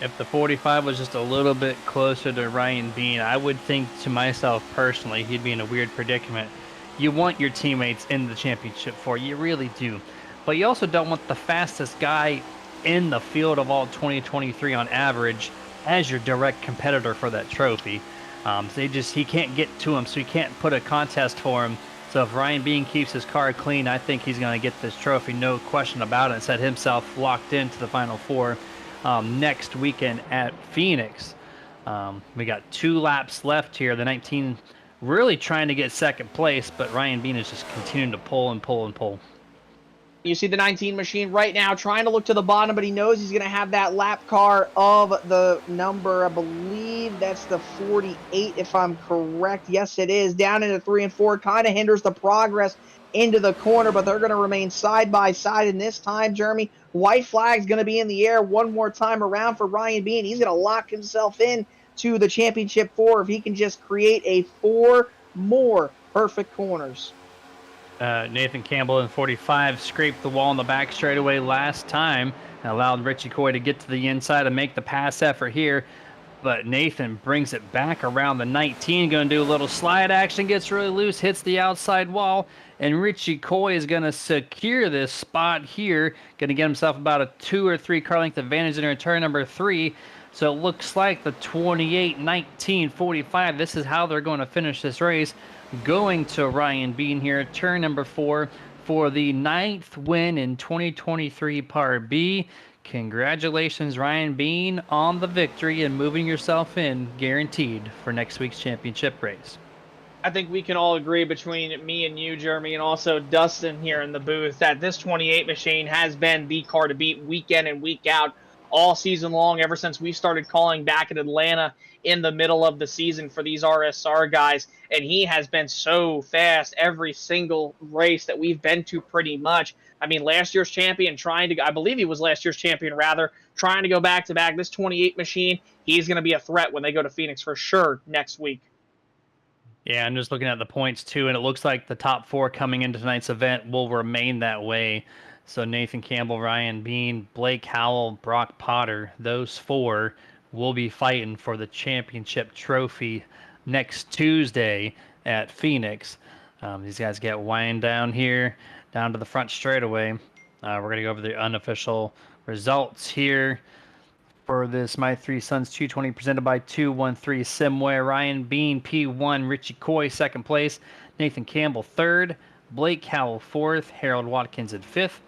If the 45 was just a little bit closer to Ryan Bean, I would think to myself personally, he'd be in a weird predicament. You want your teammates in the championship for you really do. But you also don't want the fastest guy in the field of all 2023 on average as your direct competitor for that trophy. He can't get to him, so you can't put a contest for him. So if Ryan Bean keeps his car clean, I think he's going to get this trophy, no question about it, and set himself locked into the Final Four next weekend at Phoenix. We got 2 laps left here. The 19 really trying to get second place, but Ryan Bean is just continuing to pull and pull and pull. You see the 19 machine right now trying to look to the bottom, but he knows he's going to have that lap car of the number, I believe that's the 48, if I'm correct. Yes, it is. Down into 3 and 4, kind of hinders the progress into the corner, but they're going to remain side by side. And this time, Jeremy, white flag's going to be in the air one more time around for Ryan Bean. He's going to lock himself in to the championship 4 if he can just create a 4 more perfect corners. Nathan Campbell in 45 scraped the wall in the back straightaway last time and allowed Richie Coy to get to the inside and make the pass effort here. But Nathan brings it back around the 19, going to do a little slide action, gets really loose, hits the outside wall, and Richie Coy is going to secure this spot here, going to get himself about a 2 or 3 car length advantage in turn number 3. So it looks like the 28, 19, 45, this is how they're going to finish this race. Going to Ryan Bean here, turn number 4 for the 9th win in 2023 Par B. Congratulations, Ryan Bean, on the victory and moving yourself in guaranteed for next week's championship race. I think we can all agree between me and you, Jeremy, and also Dustin here in the booth, that this 28 machine has been the car to beat week in and week out all season long, ever since we started calling back at Atlanta in the middle of the season for these RSR guys. And he has been so fast every single race that we've been to pretty much. I mean, last year's champion I believe he was last year's champion rather, trying to go back to back. This 28 machine, he's going to be a threat when they go to Phoenix for sure next week. Yeah, I'm just looking at the points too, and it looks like the top 4 coming into tonight's event will remain that way. So Nathan Campbell, Ryan Bean, Blake Howell, Brock Potter, those 4 will be fighting for the championship trophy next Tuesday at Phoenix. These guys get wind down here, down to the front straightaway. We're going to go over the unofficial results here for this My Three Sons 220 presented by 213 Simway. Ryan Bean, P1. Richie Coy, second place. Nathan Campbell, third. Blake Howell, fourth. Harold Watkins in fifth.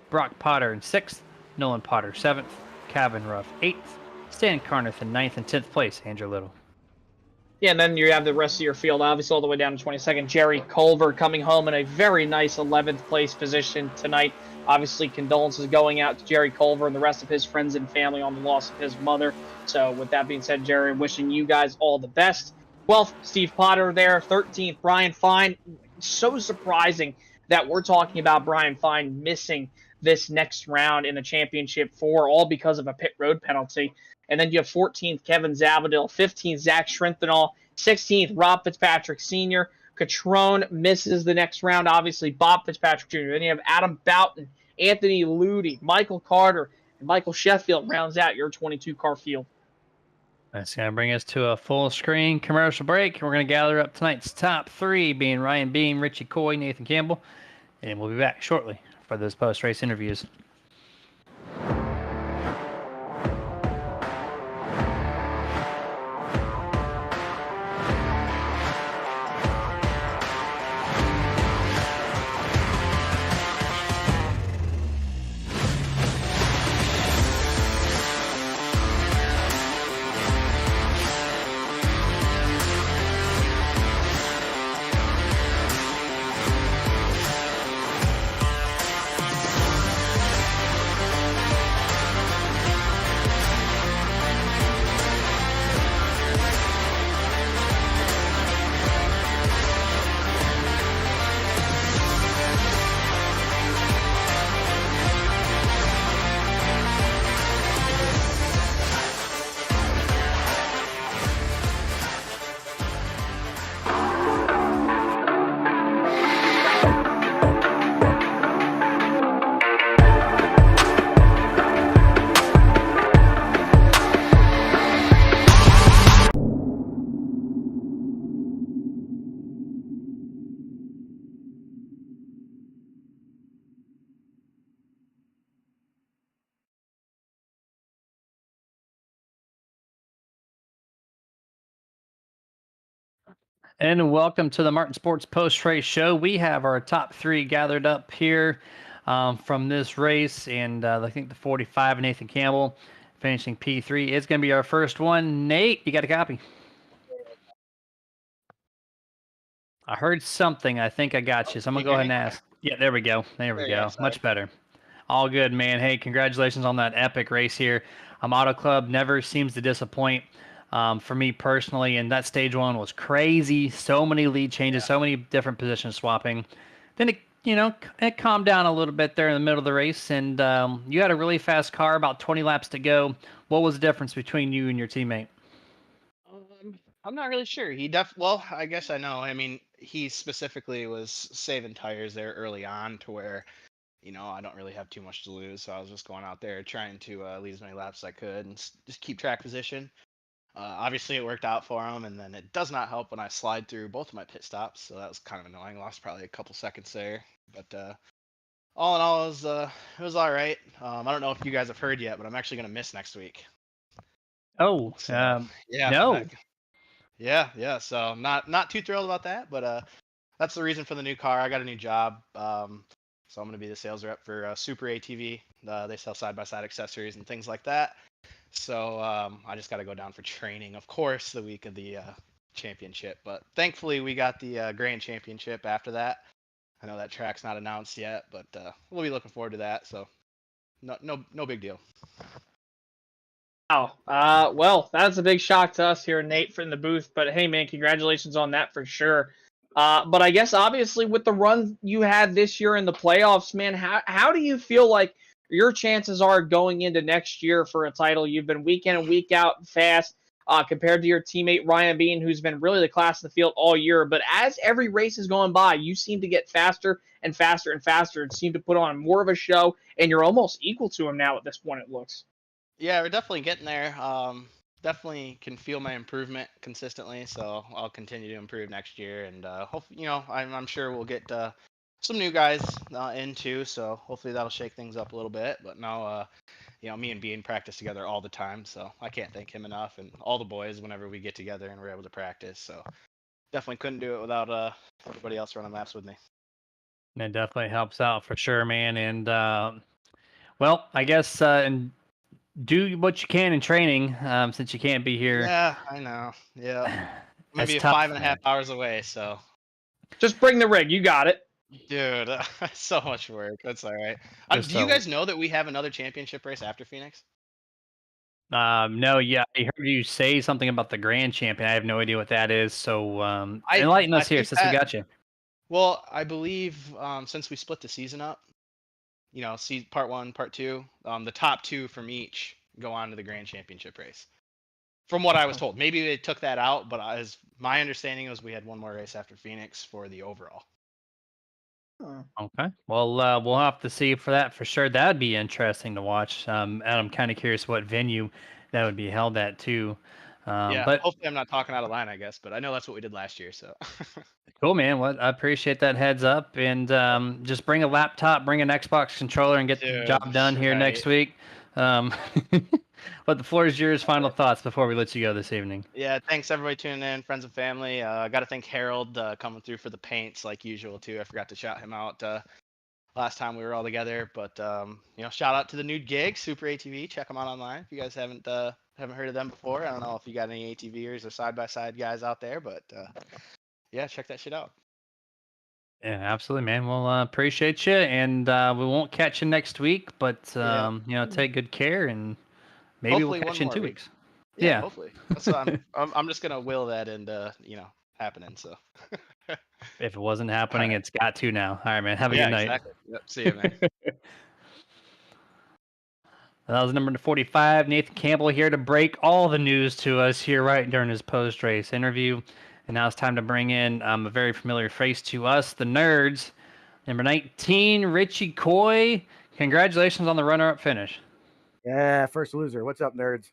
Brock Potter in sixth. Nolan Potter, seventh. Kevin Ruff, eighth. Stan Carneth in ninth and 10th place. Andrew Little. Yeah, and then you have the rest of your field, obviously, all the way down to 22nd. Jerry Culver coming home in a very nice 11th place position tonight. Obviously, condolences going out to Jerry Culver and the rest of his friends and family on the loss of his mother. So, with that being said, Jerry, wishing you guys all the best. 12th, Steve Potter there. 13th, Brian Fine. So surprising that we're talking about Brian Fine missing this next round in the championship all because of a pit road penalty. And then you have 14th, Kevin Zavadil. 15th, Zach Shrinthal. 16th, Rob Fitzpatrick Sr. Catrone misses the next round, obviously, Bob Fitzpatrick Jr. Then you have Adam Boughton, Anthony Ludi, Michael Carter, and Michael Sheffield rounds out your 22-car field. That's going to bring us to a full screen commercial break. We're going to gather up tonight's top 3, being Ryan Beam, Richie Coy, Nathan Campbell. And we'll be back shortly for those post-race interviews. And welcome to the Martin Sports Post Race Show. We have our top 3 gathered up here from this race, and I think the 45, Nathan Campbell, finishing P3 is going to be our first one. Nate, you got a copy? I heard something. I think I got you. So I'm going to go ahead and ask. Yeah, there we go. There we go. Much better. All good, man. Hey, congratulations on that epic race here. Auto Club never seems to disappoint for me personally, and that stage 1 was crazy. So many lead changes, so many different position swapping. Then it calmed down a little bit there in the middle of the race, and you had a really fast car, about 20 laps to go. What was the difference between you and your teammate? I'm not really sure. Well, I guess I know. I mean, he specifically was saving tires there early on to where, I don't really have too much to lose. So I was just going out there trying to lead as many laps as I could and just keep track position. Obviously, it worked out for him, and then it does not help when I slide through both of my pit stops. So that was kind of annoying. Lost probably a couple seconds there, but all in all, it was all right. I don't know if you guys have heard yet, but I'm actually gonna miss next week. Oh, So, no. Yeah. So not too thrilled about that, but that's the reason for the new car. I got a new job, so I'm gonna be the sales rep for Super ATV. They sell side-by-side accessories and things like that. So I just got to go down for training, of course, the week of the championship. But thankfully, we got the grand championship after that. I know that track's not announced yet, but we'll be looking forward to that. So no big deal. Wow. Well, that's a big shock to us here, Nate, in the booth. But hey, man, congratulations on that for sure. But I guess obviously with the run you had this year in the playoffs, man, how do you feel like your chances are going into next year for a title? You've been week in and week out fast. compared to your teammate Ryan Bean, who's been really the class of the field all year. But as every race is going by, you seem to get faster and faster and faster and seem to put on more of a show, and you're almost equal to him now at this point, it looks. Yeah, we're definitely getting there. Definitely can feel my improvement consistently, so I'll continue to improve next year, and hopefully, I'm sure we'll get some new guys in too. So hopefully that'll shake things up a little bit. But now, me and Bean practice together all the time, so I can't thank him enough, and all the boys whenever we get together and we're able to practice. So definitely couldn't do it without everybody else running laps with me. That definitely helps out for sure, man. And well, I guess and do what you can in training since you can't be here. Yeah, I know. Yeah, I'm gonna That's be tough, 5.5 man. hours away, so. Just bring the rig. You got it. Dude, so much work. That's all right. Just Do you guys know that we have another championship race after Phoenix? no, yeah, I heard you say something about the grand champion. I have no idea what that is. So I enlighten I us here think since we that got you. well, I believe since we split the season up, part one, part two, the top two from each go on to the grand championship race. From what I was told, maybe they took that out, but as my understanding was, we had one more race after Phoenix for the overall. Okay. Well, we'll have to see for that for sure. That'd be interesting to watch. And I'm kind of curious what venue that would be held at too. Yeah, But hopefully I'm not talking out of line, I guess, but I know that's what we did last year, so. cool, man. Well, I appreciate that heads up. And just bring a laptop, bring an Xbox controller, and get the Dude, job done here right. next week. Um, but the floor is yours. Final thoughts before we let you go this evening. Yeah, thanks everybody tuning in, friends and family. I got to thank Harold coming through for the paints like usual too. I forgot to shout him out last time we were all together, but shout out to the new gig, Super ATV. Check them out online if you guys haven't heard of them before. I don't know if you got any ATVers or side by side guys out there, but yeah, check that shit out. Yeah, absolutely, man. Well, appreciate you, and we won't catch you next week, but take good care, and maybe Hopefully we'll catch one you in more 2 week. weeks. Yeah, hopefully. That's what I'm just gonna will that into happening. So. If it wasn't happening, It's got to now. All right, man. Have a Yeah, good night. exactly. Yep. See you, man. That was number 45. Nathan Campbell here to break all the news to us here right during his post-race interview. And now it's time to bring in a very familiar face to us, the nerds. Number 19, Richie Coy. Congratulations on the runner-up finish. Yeah, first loser. What's up, nerds?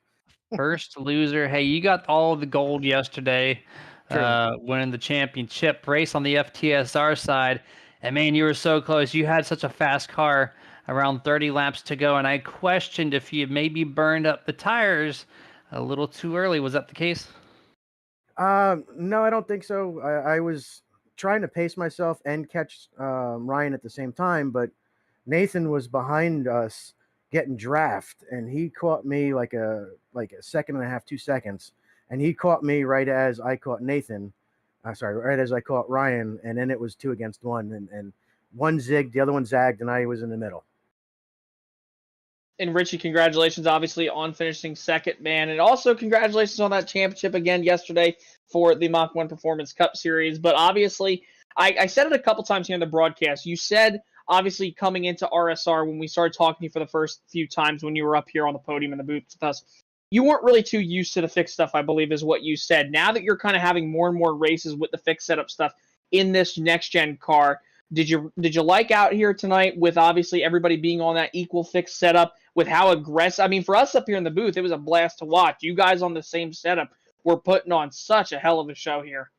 First loser. Hey, you got all the gold yesterday, winning the championship race on the FTSR side. And man, you were so close. You had such a fast car, around 30 laps to go. And I questioned if you maybe burned up the tires a little too early. Was that the case? No, I don't think so. I was trying to pace myself and catch Ryan at the same time, but Nathan was behind us getting draft, and he caught me like a second and a half, 2 seconds, and he caught me right as I caught Nathan. Right as I caught Ryan, and then it was 2 against 1, and one zigged, the other one zagged, and I was in the middle. And Richie, congratulations, obviously, on finishing second, man. And also congratulations on that championship again yesterday for the Mach 1 Performance Cup Series. But obviously, I said it a couple times here in the broadcast. You said, obviously, coming into RSR, when we started talking to you for the first few times when you were up here on the podium in the booth with us, you weren't really too used to the fixed stuff, I believe, is what you said. Now that you're kind of having more and more races with the fixed setup stuff in this next-gen car, did you like out here tonight with obviously everybody being on that equal fixed setup, with how aggressive? I mean, for us up here in the booth, it was a blast to watch. You guys on the same setup were putting on such a hell of a show here.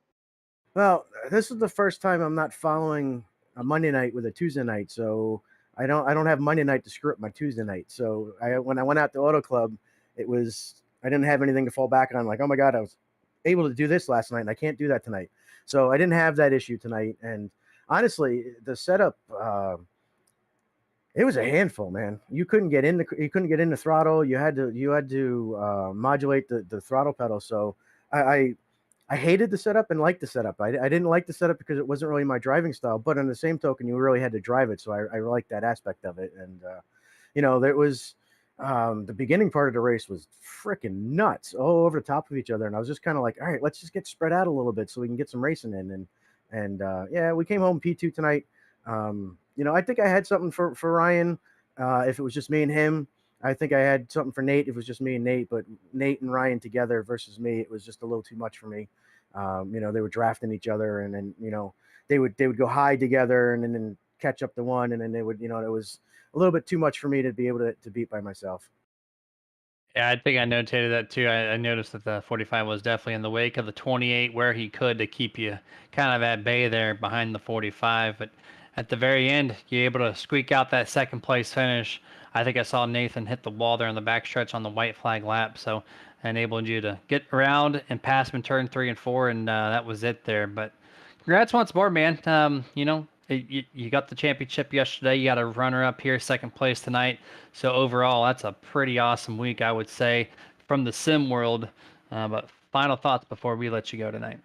Well, this is the first time I'm not following a Monday night with a Tuesday night, so I don't have Monday night to screw up my Tuesday night. So when I went out to Auto Club, I didn't have anything to fall back on. Like, oh my God, I was able to do this last night, and I can't do that tonight. So I didn't have that issue tonight. And honestly, the setup, it was a handful, man. You couldn't get in the throttle. You had to modulate the throttle pedal. So I hated the setup and liked the setup. I didn't like the setup because it wasn't really my driving style. But on the same token, you really had to drive it. So I liked that aspect of it. And there was the beginning part of the race was freaking nuts, all over the top of each other. And I was just kind of like, all right, let's just get spread out a little bit so we can get some racing in. And yeah, we came home P2 tonight. I think I had something for Ryan if it was just me and him. I think I had something for Nate. It was just me and Nate, but Nate and Ryan together versus me, it was just a little too much for me. They were drafting each other, and then they would go high together, and then catch up to one, and then they would, it was a little bit too much for me to be able to beat by myself. Yeah, I think I notated that too. I noticed that the 45 was definitely in the wake of the 28 where he could to keep you kind of at bay there behind the 45. But at the very end, you're able to squeak out that second place finish. I think I saw Nathan hit the wall there in the backstretch on the white flag lap. So enabled you to get around and pass him in turn 3 and 4. And that was it there. But congrats once more, man. You got the championship yesterday. You got a runner up here, second place tonight. So overall, that's a pretty awesome week, I would say, from the sim world. But final thoughts before we let you go tonight.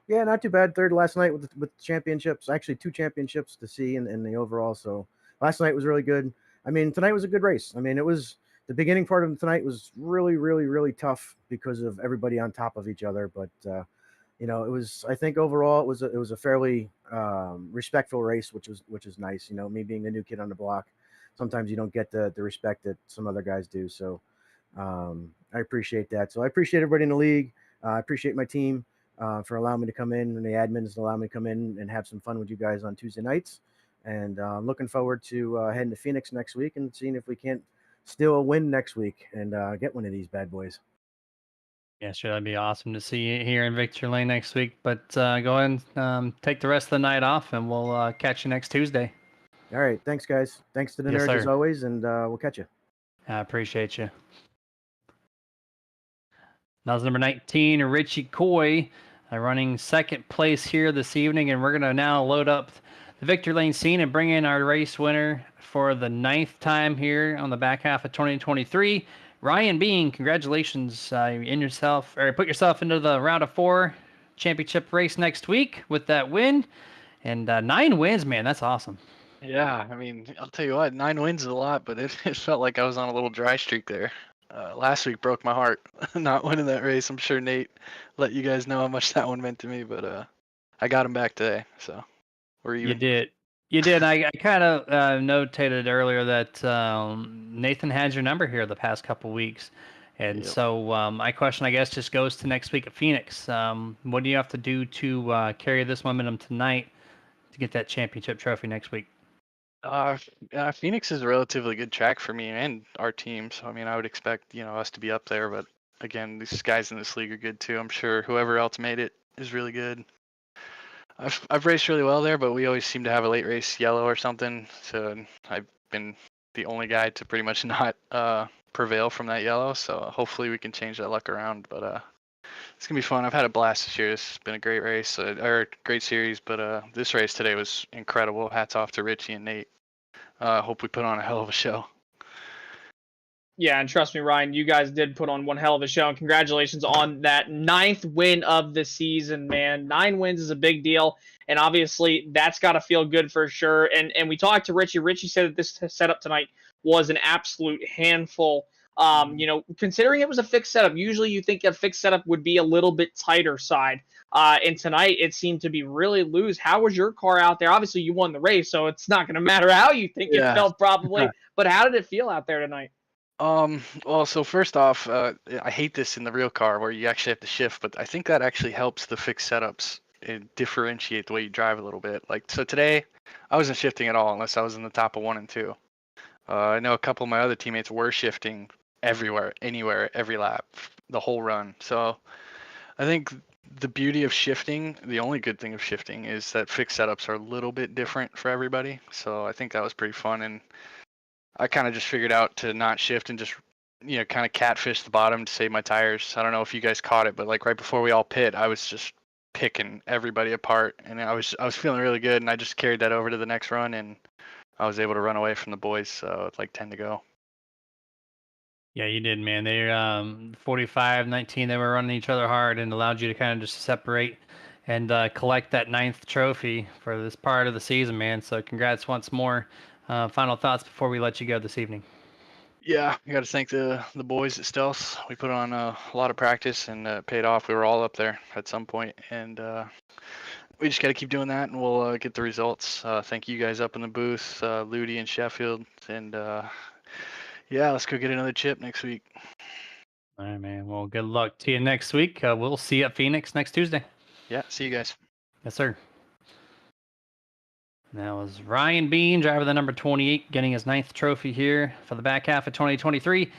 Yeah, not too bad. Third last night with championships. Actually, 2 championships to see in the overall. So last night was really good. I mean, tonight was a good race. I mean, it was the beginning part of tonight was really, really, really tough because of everybody on top of each other. But it was. I think overall it was a fairly respectful race, which is nice. Me being the new kid on the block, sometimes you don't get the respect that some other guys do. So I appreciate that. So I appreciate everybody in the league. I appreciate my team for allowing me to come in, and the admins allow me to come in and have some fun with you guys on Tuesday nights. And I'm looking forward to heading to Phoenix next week and seeing if we can't steal a win next week and get one of these bad boys. Yeah, sure. That'd be awesome to see you here in Victory Lane next week. But go ahead and take the rest of the night off, and we'll catch you next Tuesday. All right. Thanks, guys. Thanks to the Yes, nerds as sir. always, and we'll catch you. I appreciate you. That was number 19, Richie Coy, running second place here this evening. And we're going to now load up the Victory Lane scene and bring in our race winner for the 9th time here on the back half of 2023. Ryan Bean, congratulations. Put yourself into the round of 4 championship race next week with that win. And 9 wins, man, that's awesome. Yeah, I mean, I'll tell you what, 9 wins is a lot, but it felt like I was on a little dry streak there. Last week broke my heart not winning that race. I'm sure Nate let you guys know how much that one meant to me, but I got him back today, so we're even. You did. You did. I kind of notated earlier that Nathan had your number here the past couple weeks. And Yep. so my question, I guess, just goes to next week at Phoenix. What do you have to do to carry this momentum tonight to get that championship trophy next week? Phoenix is a relatively good track for me and our team, so I mean, I would expect us to be up there. But again, these guys in this league are good too. I'm sure whoever else made it is really good. I've raced really well there, but we always seem to have a late race yellow or something. So I've been the only guy to pretty much not prevail from that yellow. So hopefully we can change that luck around. But it's gonna be fun. I've had a blast this year. It's been a great race, or great series. But this race today was incredible. Hats off to Richie and Nate. Hope we put on a hell of a show. Yeah, and trust me, Ryan, you guys did put on one hell of a show. And congratulations on that 9th win of the season, man. 9 wins is a big deal. And obviously, that's got to feel good for sure. And we talked to Richie. Richie said that this setup tonight was an absolute handful. Considering it was a fixed setup, usually you think a fixed setup would be a little bit tighter side. And tonight, it seemed to be really loose. How was your car out there? Obviously, you won the race, so it's not going to matter how you think it felt probably. But how did it feel out there tonight? Well, so first off, I hate this in the real car where you actually have to shift, but I think that actually helps the fixed setups and differentiate the way you drive a little bit. Like, so today, I wasn't shifting at all unless I was in the top of 1 and 2. I know a couple of my other teammates were shifting everywhere, anywhere, every lap, the whole run. So I think the beauty of shifting, the only good thing of shifting, is that fixed setups are a little bit different for everybody. So I think that was pretty fun. And I kind of just figured out to not shift and just, kind of catfish the bottom to save my tires. I don't know if you guys caught it, but like right before we all pit, I was just picking everybody apart, and I was feeling really good, and I just carried that over to the next run, and I was able to run away from the boys. So it's like 10 to go. Yeah, you did, man. They're 45, 19. They were running each other hard and allowed you to kind of just separate and collect that 9th trophy for this part of the season, man. So congrats once more. Final thoughts before we let you go this evening. Yeah, I got to thank the boys at Stealth. We put on a lot of practice, and it paid off. We were all up there at some point, and we just got to keep doing that, and we'll get the results. Thank you guys up in the booth, Ludi and Sheffield, and Yeah, let's go get another chip next week. All right, man. Well, good luck to you next week. We'll see you at Phoenix next Tuesday. Yeah, see you guys. Yes, sir. That was Ryan Bean, driver of the number 28, getting his 9th trophy here for the back half of 2023.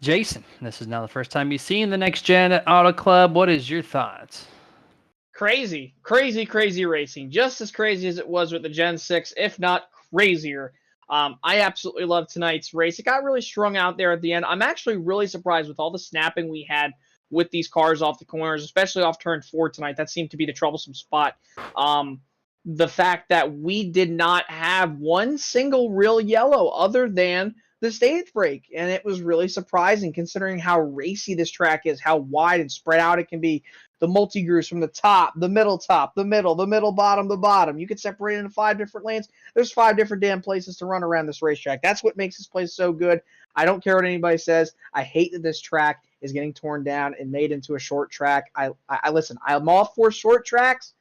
Jason, this is now the first time you've seen the Next Gen at Auto Club. What is your thoughts? Crazy racing. Just as crazy as it was with the Gen 6, if not crazier. I absolutely love tonight's race. It got really strung out there at the end. I'm actually really surprised with all the snapping we had with these cars off the corners, especially off turn 4 tonight. That seemed to be the troublesome spot. The fact that we did not have one single real yellow other than the stage break. And it was really surprising considering how racy this track is, how wide and spread out it can be. The multi-grooves from the top, the middle, bottom, the bottom. You could separate it into 5 different lanes. There's 5 different damn places to run around this racetrack. That's what makes this place so good. I don't care what anybody says. I hate that this track is getting torn down and made into a short track. I listen, I'm all for short tracks.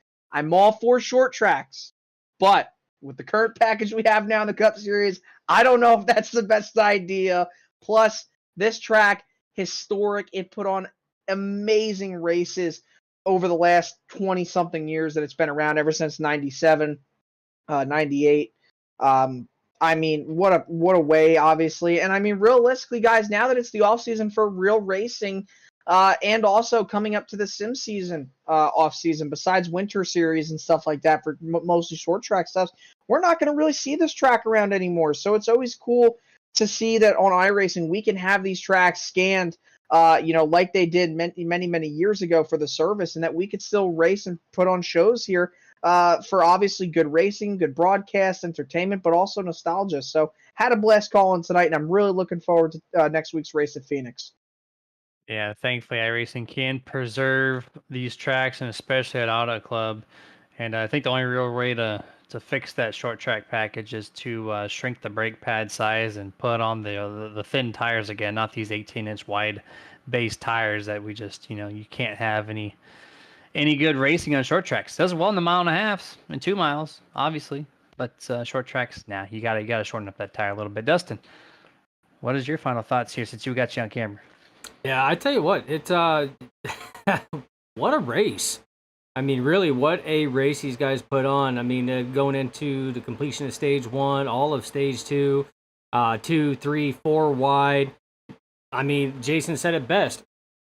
But with the current package we have now in the Cup Series, I don't know if that's the best idea. Plus, this track, historic. It put on amazing races over the last 20-something years that it's been around, ever since 97, 98. I mean, what a way, obviously. And I mean, realistically, guys, now that it's the off-season for real racing, and also coming up to the sim season, off-season, besides winter series and stuff like that for mostly short track stuff, we're not going to really see this track around anymore. So it's always cool to see that on iRacing we can have these tracks scanned, like they did many years ago for the service, and that we could still race and put on shows here for obviously good racing, good broadcast, entertainment, but also nostalgia. So had a blast calling tonight, and I'm really looking forward to next week's race at Phoenix. Yeah, thankfully iRacing can preserve these tracks, and especially at Auto Club. And I think the only real way to fix that short track package is to shrink the brake pad size and put on the thin tires again, not these 18-inch wide base tires that we just, you can't have any good racing on short tracks. Does well in the 1.5 miles and 2 miles, obviously, but short tracks, you gotta shorten up that tire a little bit. Dustin, what is your final thoughts here since we got you on camera? Yeah, I tell you what, it's what a race. I mean, really, what a race these guys put on. I mean, going into the completion of stage 1, all of stage 2, 2, 3, 4 wide. I mean, Jason said it best.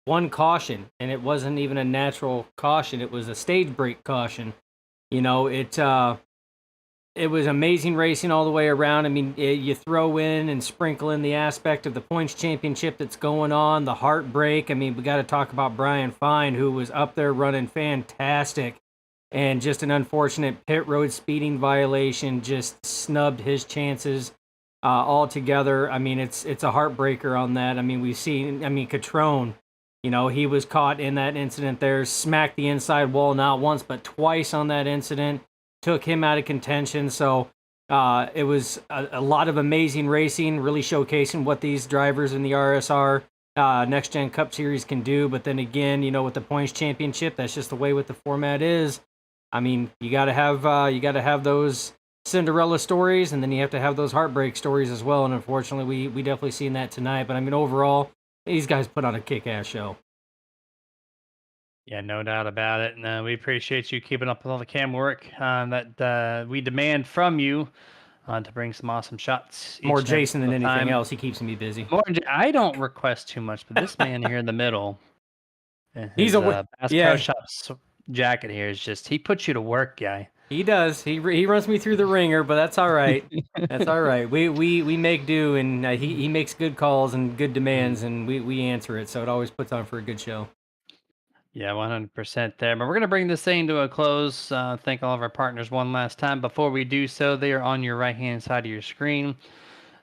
One caution, and it wasn't even a natural caution. It was a stage break caution. It was amazing racing all the way around. I mean, you throw in and sprinkle in the aspect of the points championship that's going on, the heartbreak. I mean, we got to talk about Brian Fine, who was up there running fantastic, and just an unfortunate pit road speeding violation just snubbed his chances altogether. I mean, it's a heartbreaker on that. I mean, we've seen, Catrone, he was caught in that incident there, smacked the inside wall not once but twice on that incident. Took him out of contention, so it was a lot of amazing racing, really showcasing what these drivers in the RSR Next Gen Cup Series can do. But then again, with the points championship, that's just the way what the format is. I mean, you got to have those Cinderella stories, and then you have to have those heartbreak stories as well. And unfortunately, we definitely seen that tonight. But I mean, overall, these guys put on a kick-ass show. Yeah, no doubt about it. And we appreciate you keeping up with all the cam work that we demand from you to bring some awesome shots. More Jason than anything time. else. He keeps me busy. I don't request too much, but this man here in the middle, he's a Bass Pro Shops jacket here is just, he puts you to work, guy. He does. He runs me through the ringer, but that's all right. That's all right. We make do, and he makes good calls and good demands, and we answer it. So it always puts on for a good show. Yeah, 100% there. But we're going to bring this thing to a close. Thank all of our partners one last time. Before we do so, they are on your right-hand side of your screen.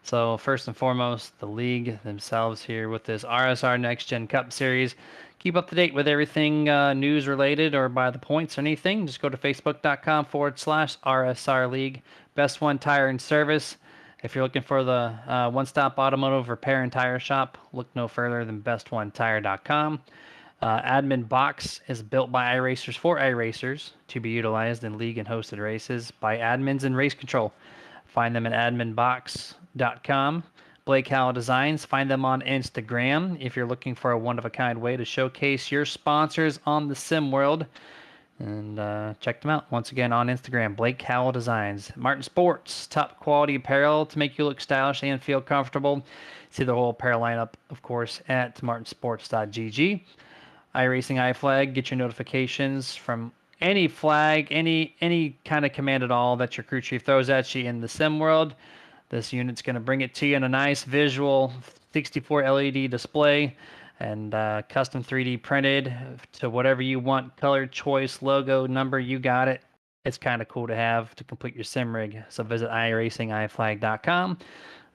So first and foremost, the league themselves here with this RSR Next Gen Cup Series. Keep up to date with everything news related or by the points or anything. Just go to facebook.com/RSR League. Best One Tire and Service. If you're looking for the one-stop automotive repair and tire shop, look no further than bestoneTire.com. Admin Box is built by iRacers for iRacers to be utilized in league and hosted races by admins and race control. Find them at adminbox.com. Blake Howell Designs. Find them on Instagram if you're looking for a one-of-a-kind way to showcase your sponsors on the sim world. And check them out once again on Instagram, Blake Howell Designs. Martin Sports, top quality apparel to make you look stylish and feel comfortable. See the whole apparel lineup, of course, at martinsports.gg. iRacing iFlag, get your notifications from any flag, any kind of command at all that your crew chief throws at you in the sim world. This unit's going to bring it to you in a nice visual 64 LED display and custom 3D printed to whatever you want, color, choice, logo, number, you got it. It's kind of cool to have to complete your sim rig. So visit iRacingIFlag.com.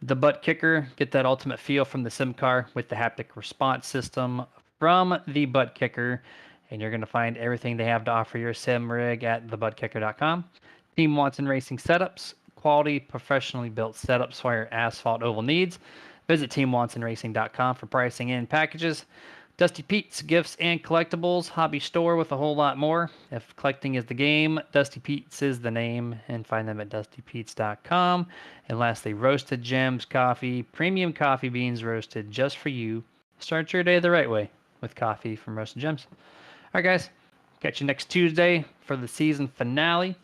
The butt kicker, get that ultimate feel from the sim car with the haptic response system from the butt kicker. And you're going to find everything they have to offer your sim rig at thebuttkicker.com. Team Watson Racing Setups, quality, professionally built setups for your asphalt oval needs. Visit teamwatsonracing.com for pricing and packages. Dusty Pete's Gifts and Collectibles, hobby store with a whole lot more. If collecting is the game, Dusty Pete's is the name, and find them at dustypete's.com. And lastly, Roasted Gems Coffee, premium coffee beans roasted just for you. Start your day the right way with coffee from Roasted Gems. All right, guys, catch you next Tuesday for the season finale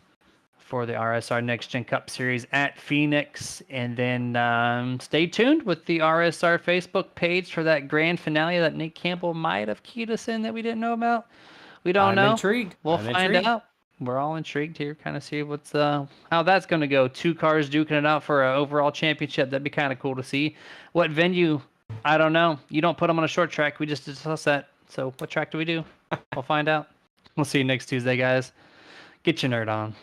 for the RSR Next Gen Cup Series at Phoenix. And then stay tuned with the RSR Facebook page for that grand finale that Nick Campbell might have keyed us in that we didn't know about. We don't know. I'm intrigued. We'll I'm find intrigued. out. We're all intrigued here, kind of see what's how that's going to go. 2 cars duking it out for an overall championship. That'd be kind of cool to see. What venue? I don't know. You don't put them on a short track. We just discussed that. So what track do we do? We'll find out. We'll see you next Tuesday, guys. Get your nerd on.